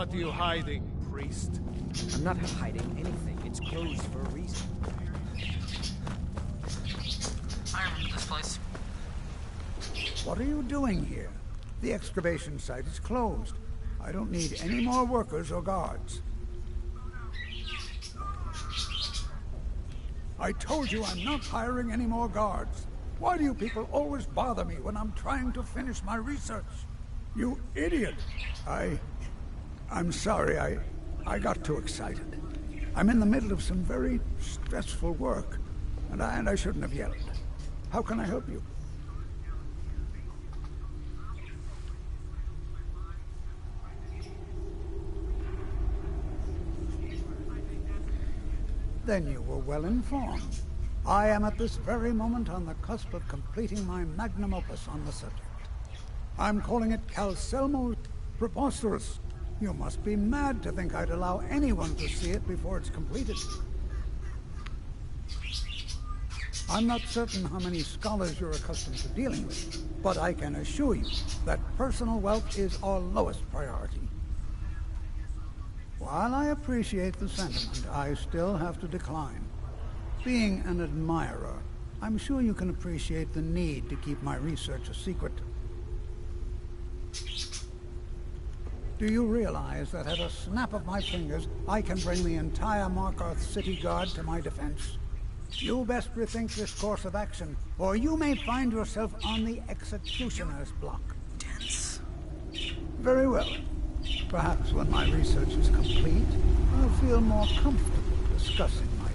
What are you hiding, priest? I'm not hiding anything. It's closed for a reason. I remember this place. What are you doing here? The excavation site is closed. I don't need any more workers or guards. I told you I'm not hiring any more guards. Why do you people always bother me when I'm trying to finish my research? You idiot! I'm sorry, I got too excited. I'm in the middle of some very stressful work, and I shouldn't have yelled. How can I help you? Then you were well informed. I am at this very moment on the cusp of completing my magnum opus on the subject. I'm calling it Calcelmo Preposterous. You must be mad to think I'd allow anyone to see it before it's completed. I'm not certain how many scholars you're accustomed to dealing with, but I can assure you that personal wealth is our lowest priority. While I appreciate the sentiment, I still have to decline. Being an admirer, I'm sure you can appreciate the need to keep my research a secret. Do you realize that at a snap of my fingers, I can bring the entire Markarth City Guard to my defense? You best rethink this course of action, or you may find yourself on the executioner's block. Dense. Very well. Perhaps when my research is complete, I'll feel more comfortable discussing my...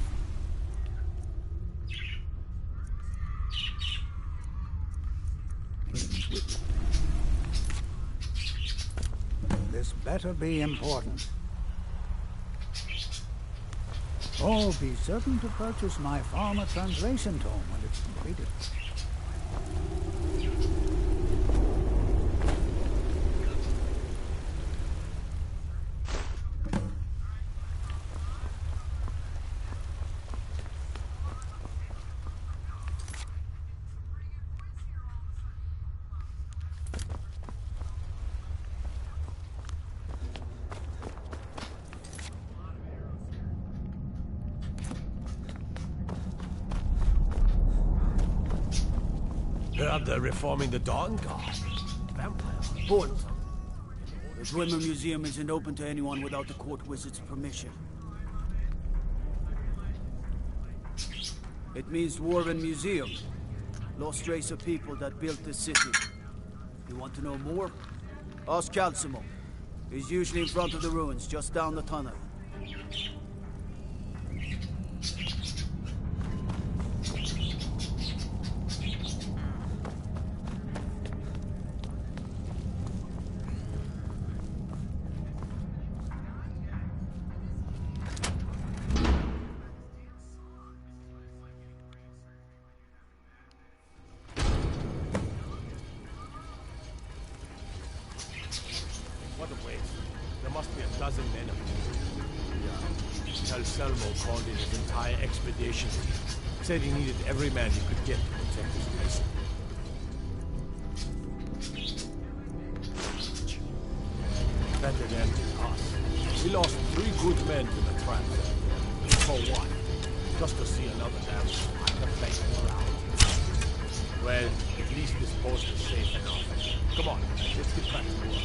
This better be important. Oh, be certain to purchase my Farmer Translation Tome when it's completed. Heard they're reforming the Dawn Guard. Vampires. Halt! The Dwemer Museum isn't open to anyone without the court wizard's permission. It means Dwarven Museum. Lost race of people that built this city. You want to know more? Ask Calcimo. He's usually in front of the ruins, just down the tunnel. What a waste. There must be a dozen men of it. Yeah. Calcelmo called in his entire expedition. Said he needed every man he could get to protect his place. Better than us. We lost 3 good men to the trap. For what? Just to see another damn the place around. Well, at least this post is safe enough. Come on, let's get back to work.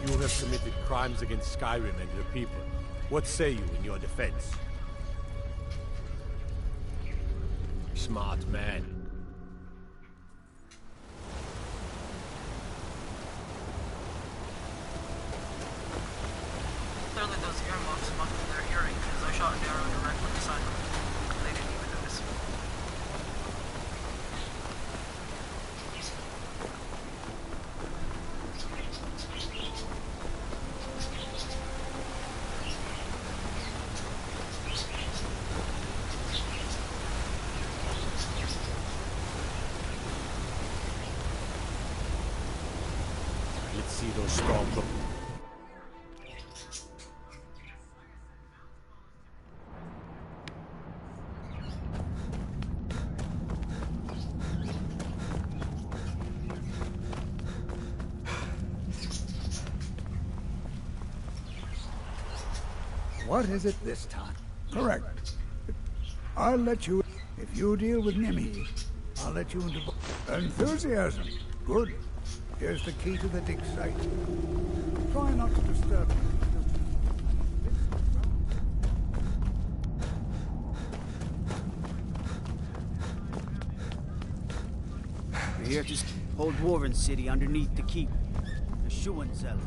You have committed crimes against Skyrim and your people. What say you in your defense? Smart man. Clearly those earmuffs must be their hearing, because I shot an arrow directly beside them. They didn't even notice. Let's see those strong. What is it this time? Correct. I'll let you... If you deal with Nimi, I'll let you into... Enthusiasm. Good. Here's the key to the dig site. Try not to disturb me. We're here to hold Warren City underneath the keep. The Schuenzell.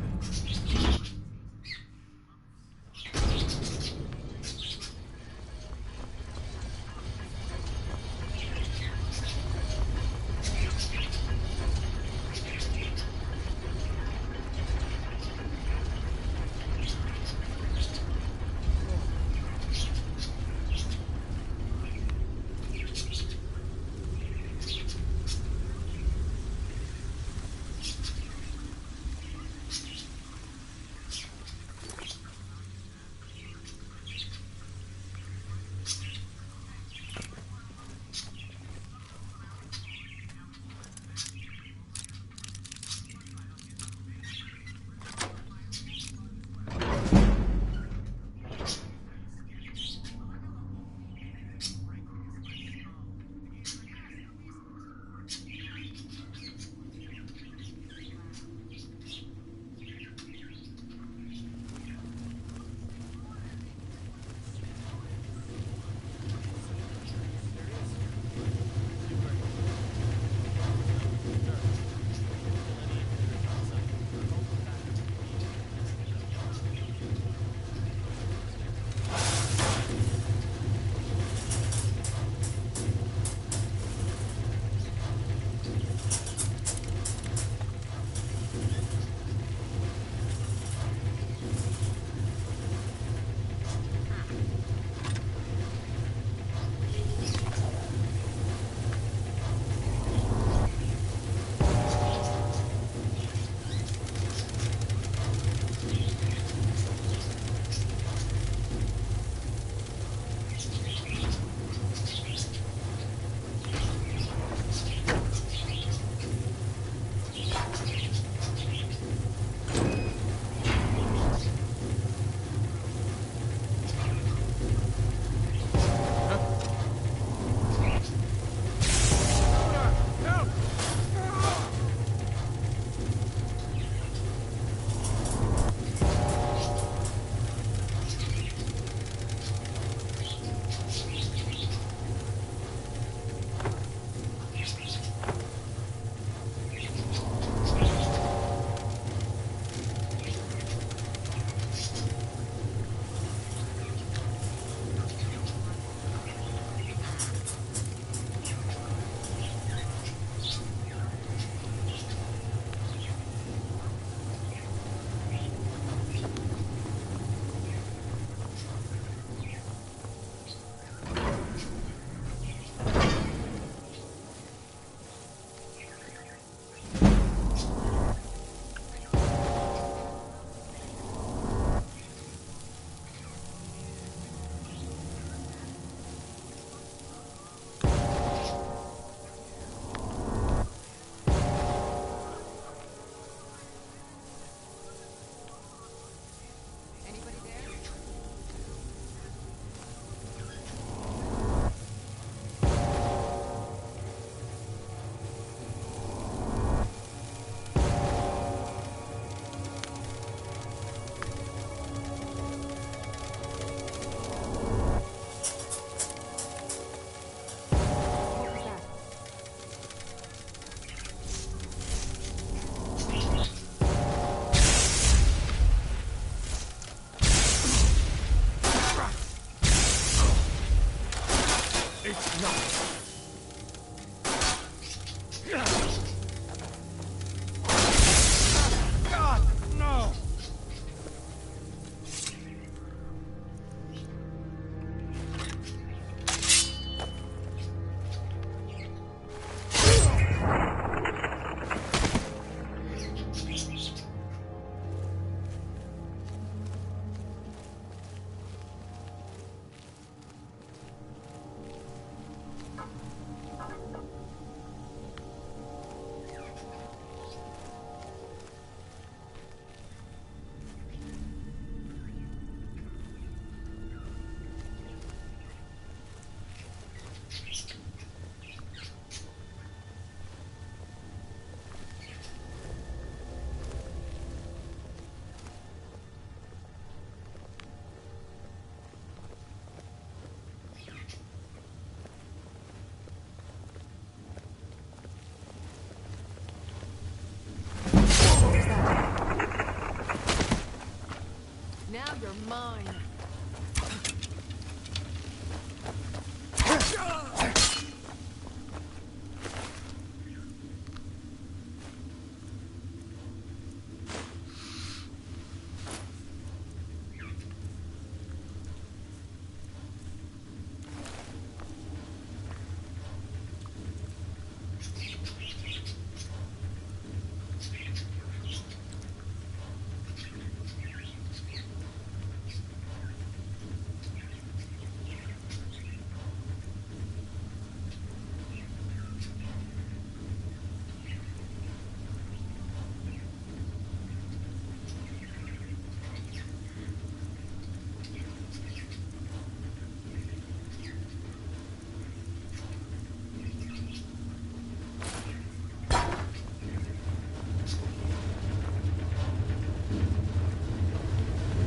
You're mine.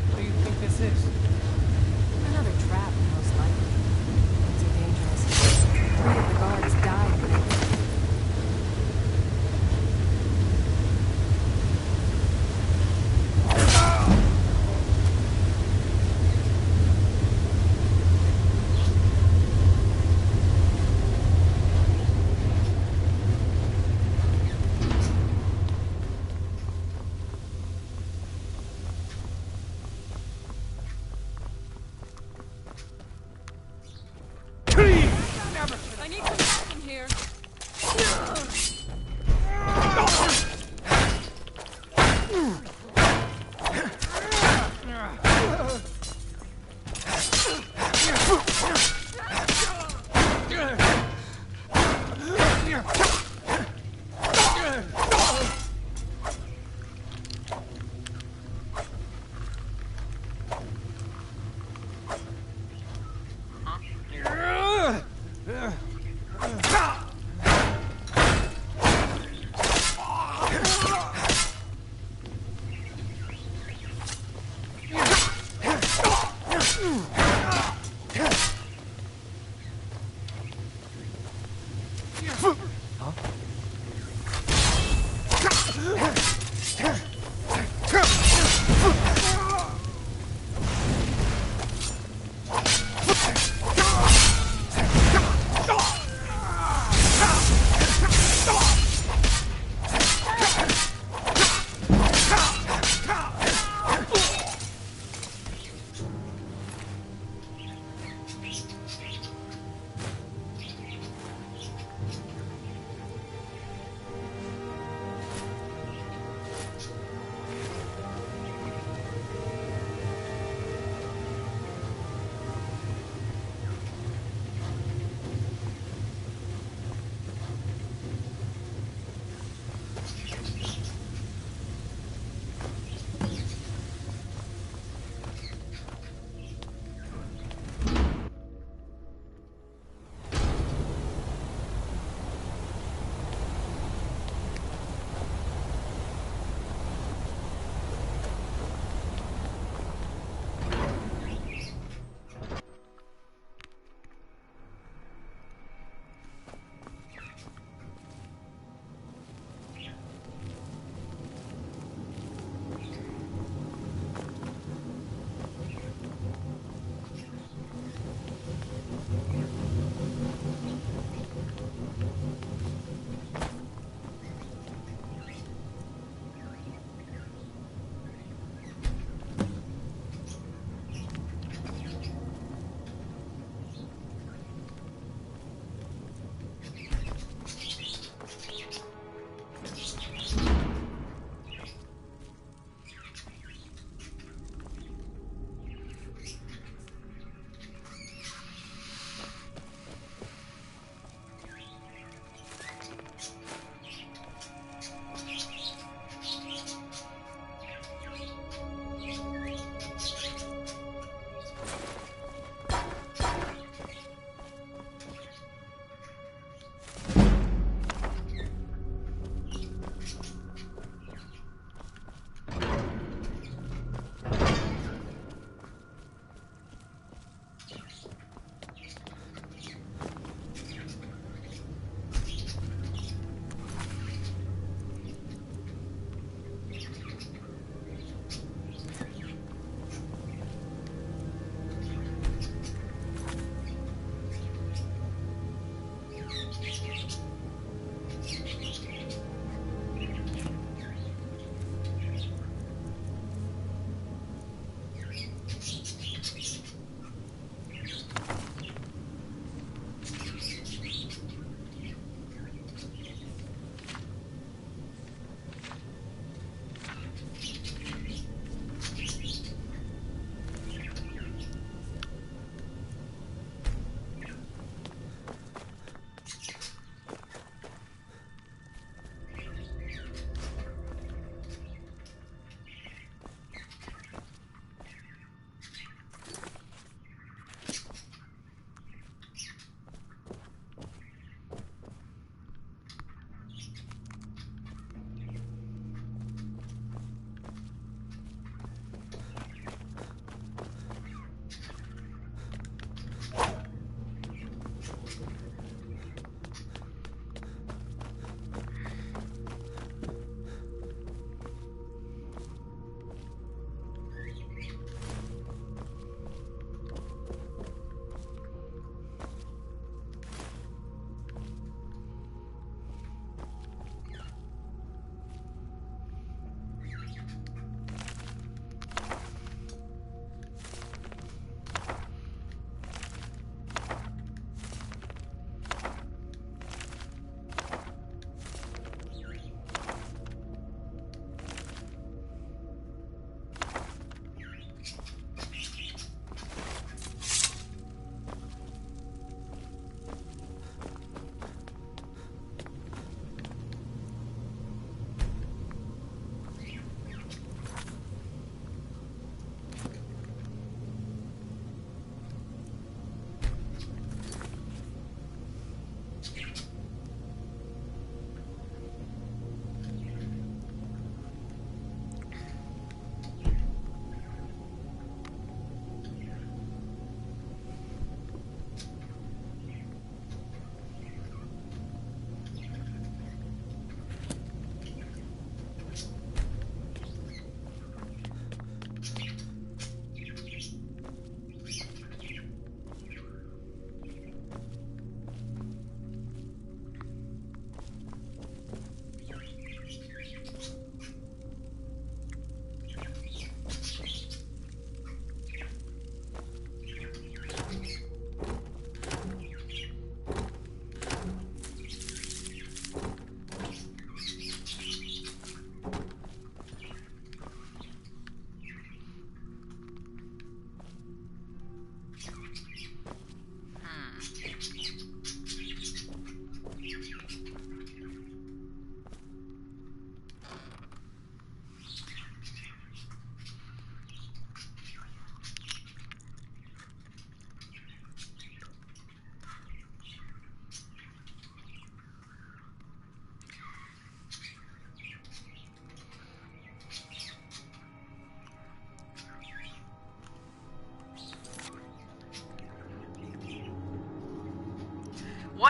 What do you think this is? Another trap, most likely. It's so dangerous. 3 of the guards died when I I need some help from here.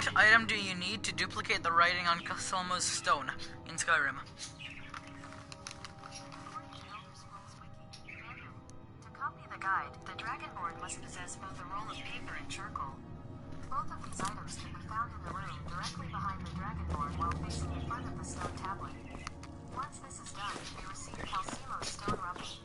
What item do you need to duplicate the writing on Caselma's stone in Skyrim? To copy the guide, the Dragonborn must possess both a roll of paper and charcoal. Both of these items can be found in the room directly behind the Dragonborn while facing in front of the stone tablet. Once this is done, we receive Calcemo's stone rubbish.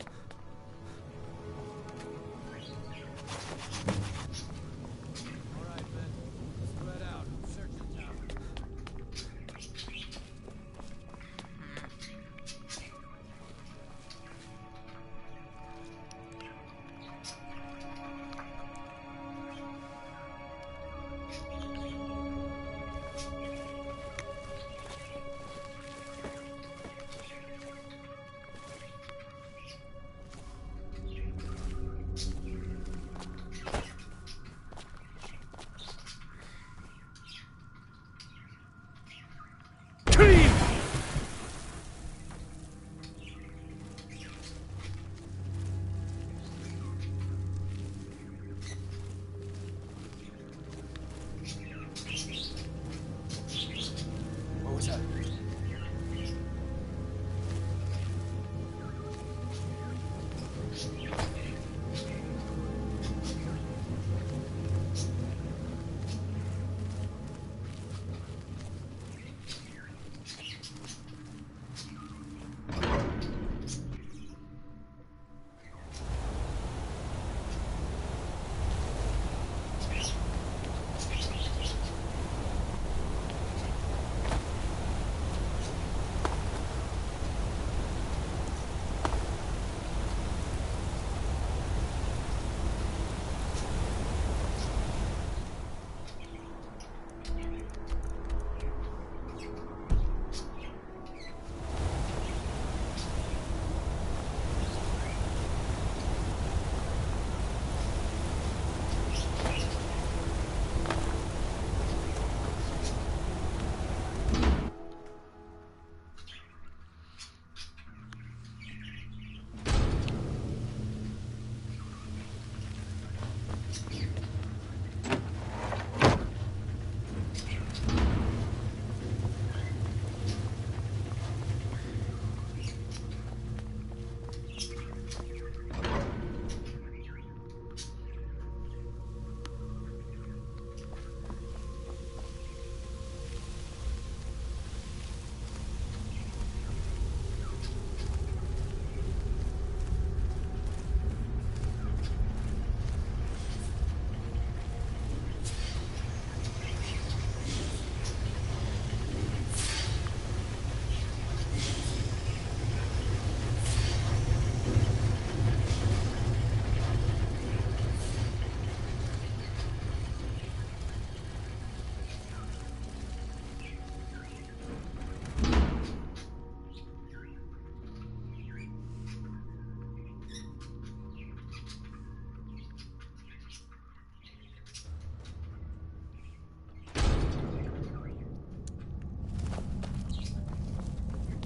What was that?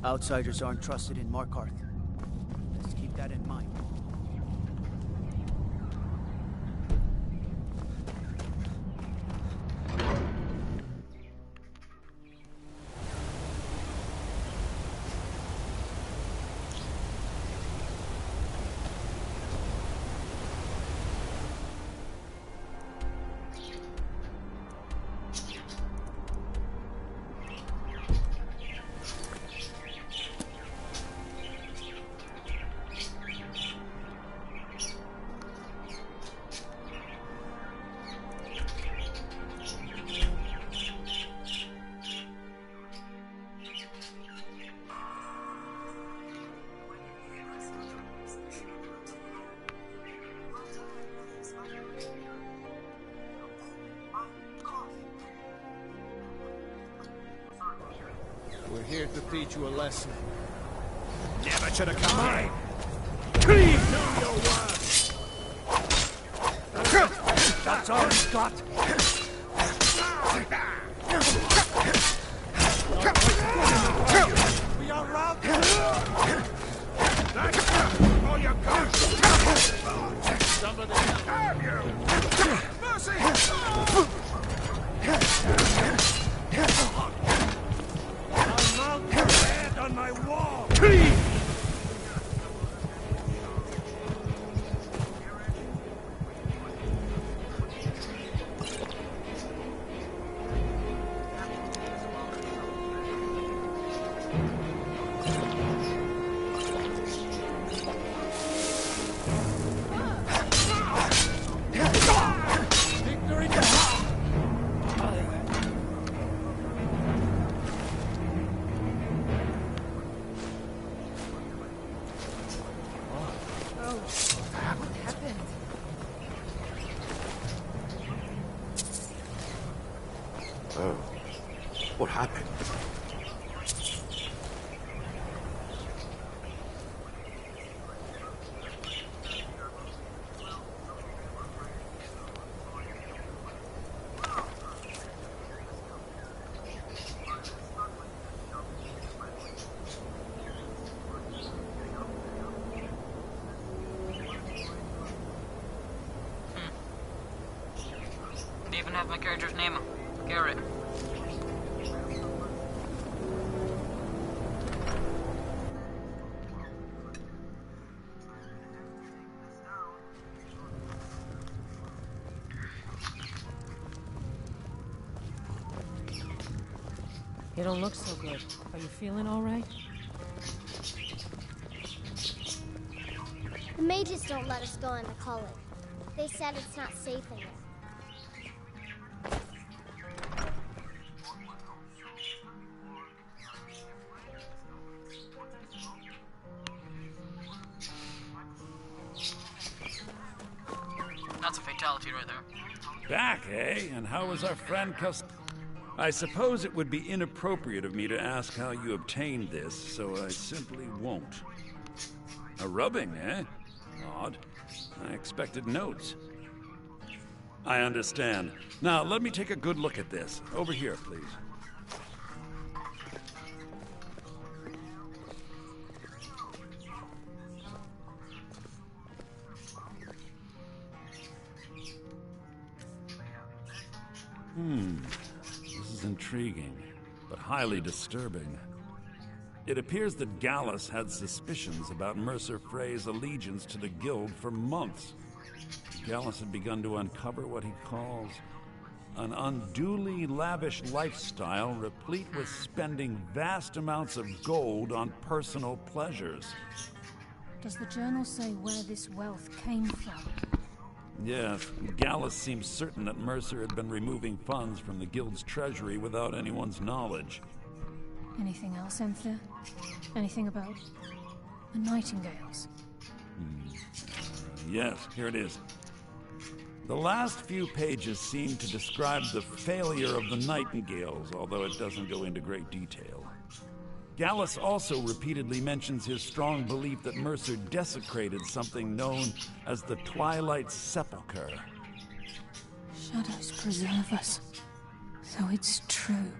Outsiders aren't trusted in Markarth. Let's keep that in mind. We're here to teach you a lesson. Never should have come Mine. Please Know your worth. That's all he's got. We are routed. That's all you got. Somebody help you. Mercy! Oh. What happened? They even have my character's name. Garrett. You don't look so good. Are you feeling all right? The mages don't let us go into college. They said it's not safe in there. That's a fatality right there. Back, eh? And how was our friend I suppose it would be inappropriate of me to ask how you obtained this, so I simply won't. A rubbing, eh? Odd. I expected notes. I understand. Now, let me take a good look at this. Over here, please. This is intriguing, but highly disturbing. It appears that Gallus had suspicions about Mercer Frey's allegiance to the Guild for months. Gallus had begun to uncover what he calls an unduly lavish lifestyle replete with spending vast amounts of gold on personal pleasures. Does the journal say where this wealth came from? Yes, Gallus seems certain that Mercer had been removing funds from the Guild's treasury without anyone's knowledge. Anything else, Enthir? Anything about the Nightingales? Yes, here it is. The last few pages seem to describe the failure of the Nightingales, although it doesn't go into great detail. Gallus also repeatedly mentions his strong belief that Mercer desecrated something known as the Twilight Sepulchre. Shadows preserve us. So it's true.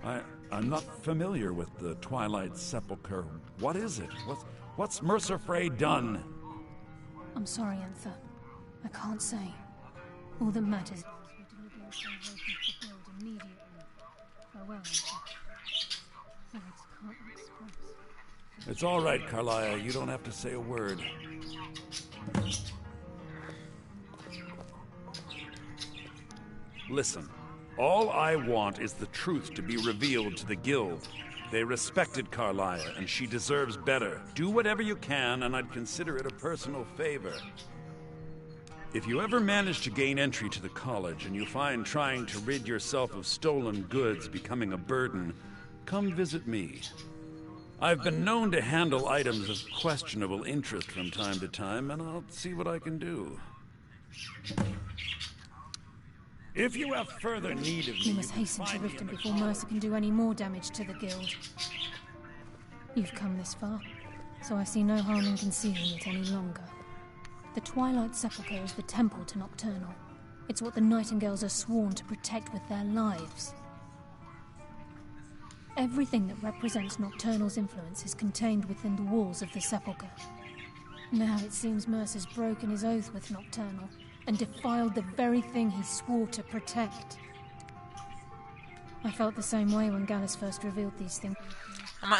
I'm not familiar with the Twilight Sepulchre. What is it? What's Mercer Frey done? I'm sorry, Enthir. I can't say. All that matters is we deliver your salvation to the Guild immediately. Farewell, Enthir. Words can't express. It's all right, Carlia. You don't have to say a word. Listen. All I want is the truth to be revealed to the Guild. They respected Carlia, and she deserves better. Do whatever you can, and I'd consider it a personal favor. If you ever manage to gain entry to the college, and you find trying to rid yourself of stolen goods becoming a burden, come visit me. I've been known to handle items of questionable interest from time to time, and I'll see what I can do. If you have further need of me, you must hasten to Riften before Mercer can do any more damage to the Guild. You've come this far, so I see no harm in concealing it any longer. The Twilight Sepulchre is the temple to Nocturnal. It's what the Nightingales are sworn to protect with their lives. Everything that represents Nocturnal's influence is contained within the walls of the Sepulchre. Now it seems Mercer's broken his oath with Nocturnal and defiled the very thing he swore to protect. I felt the same way when Gallus first revealed these things.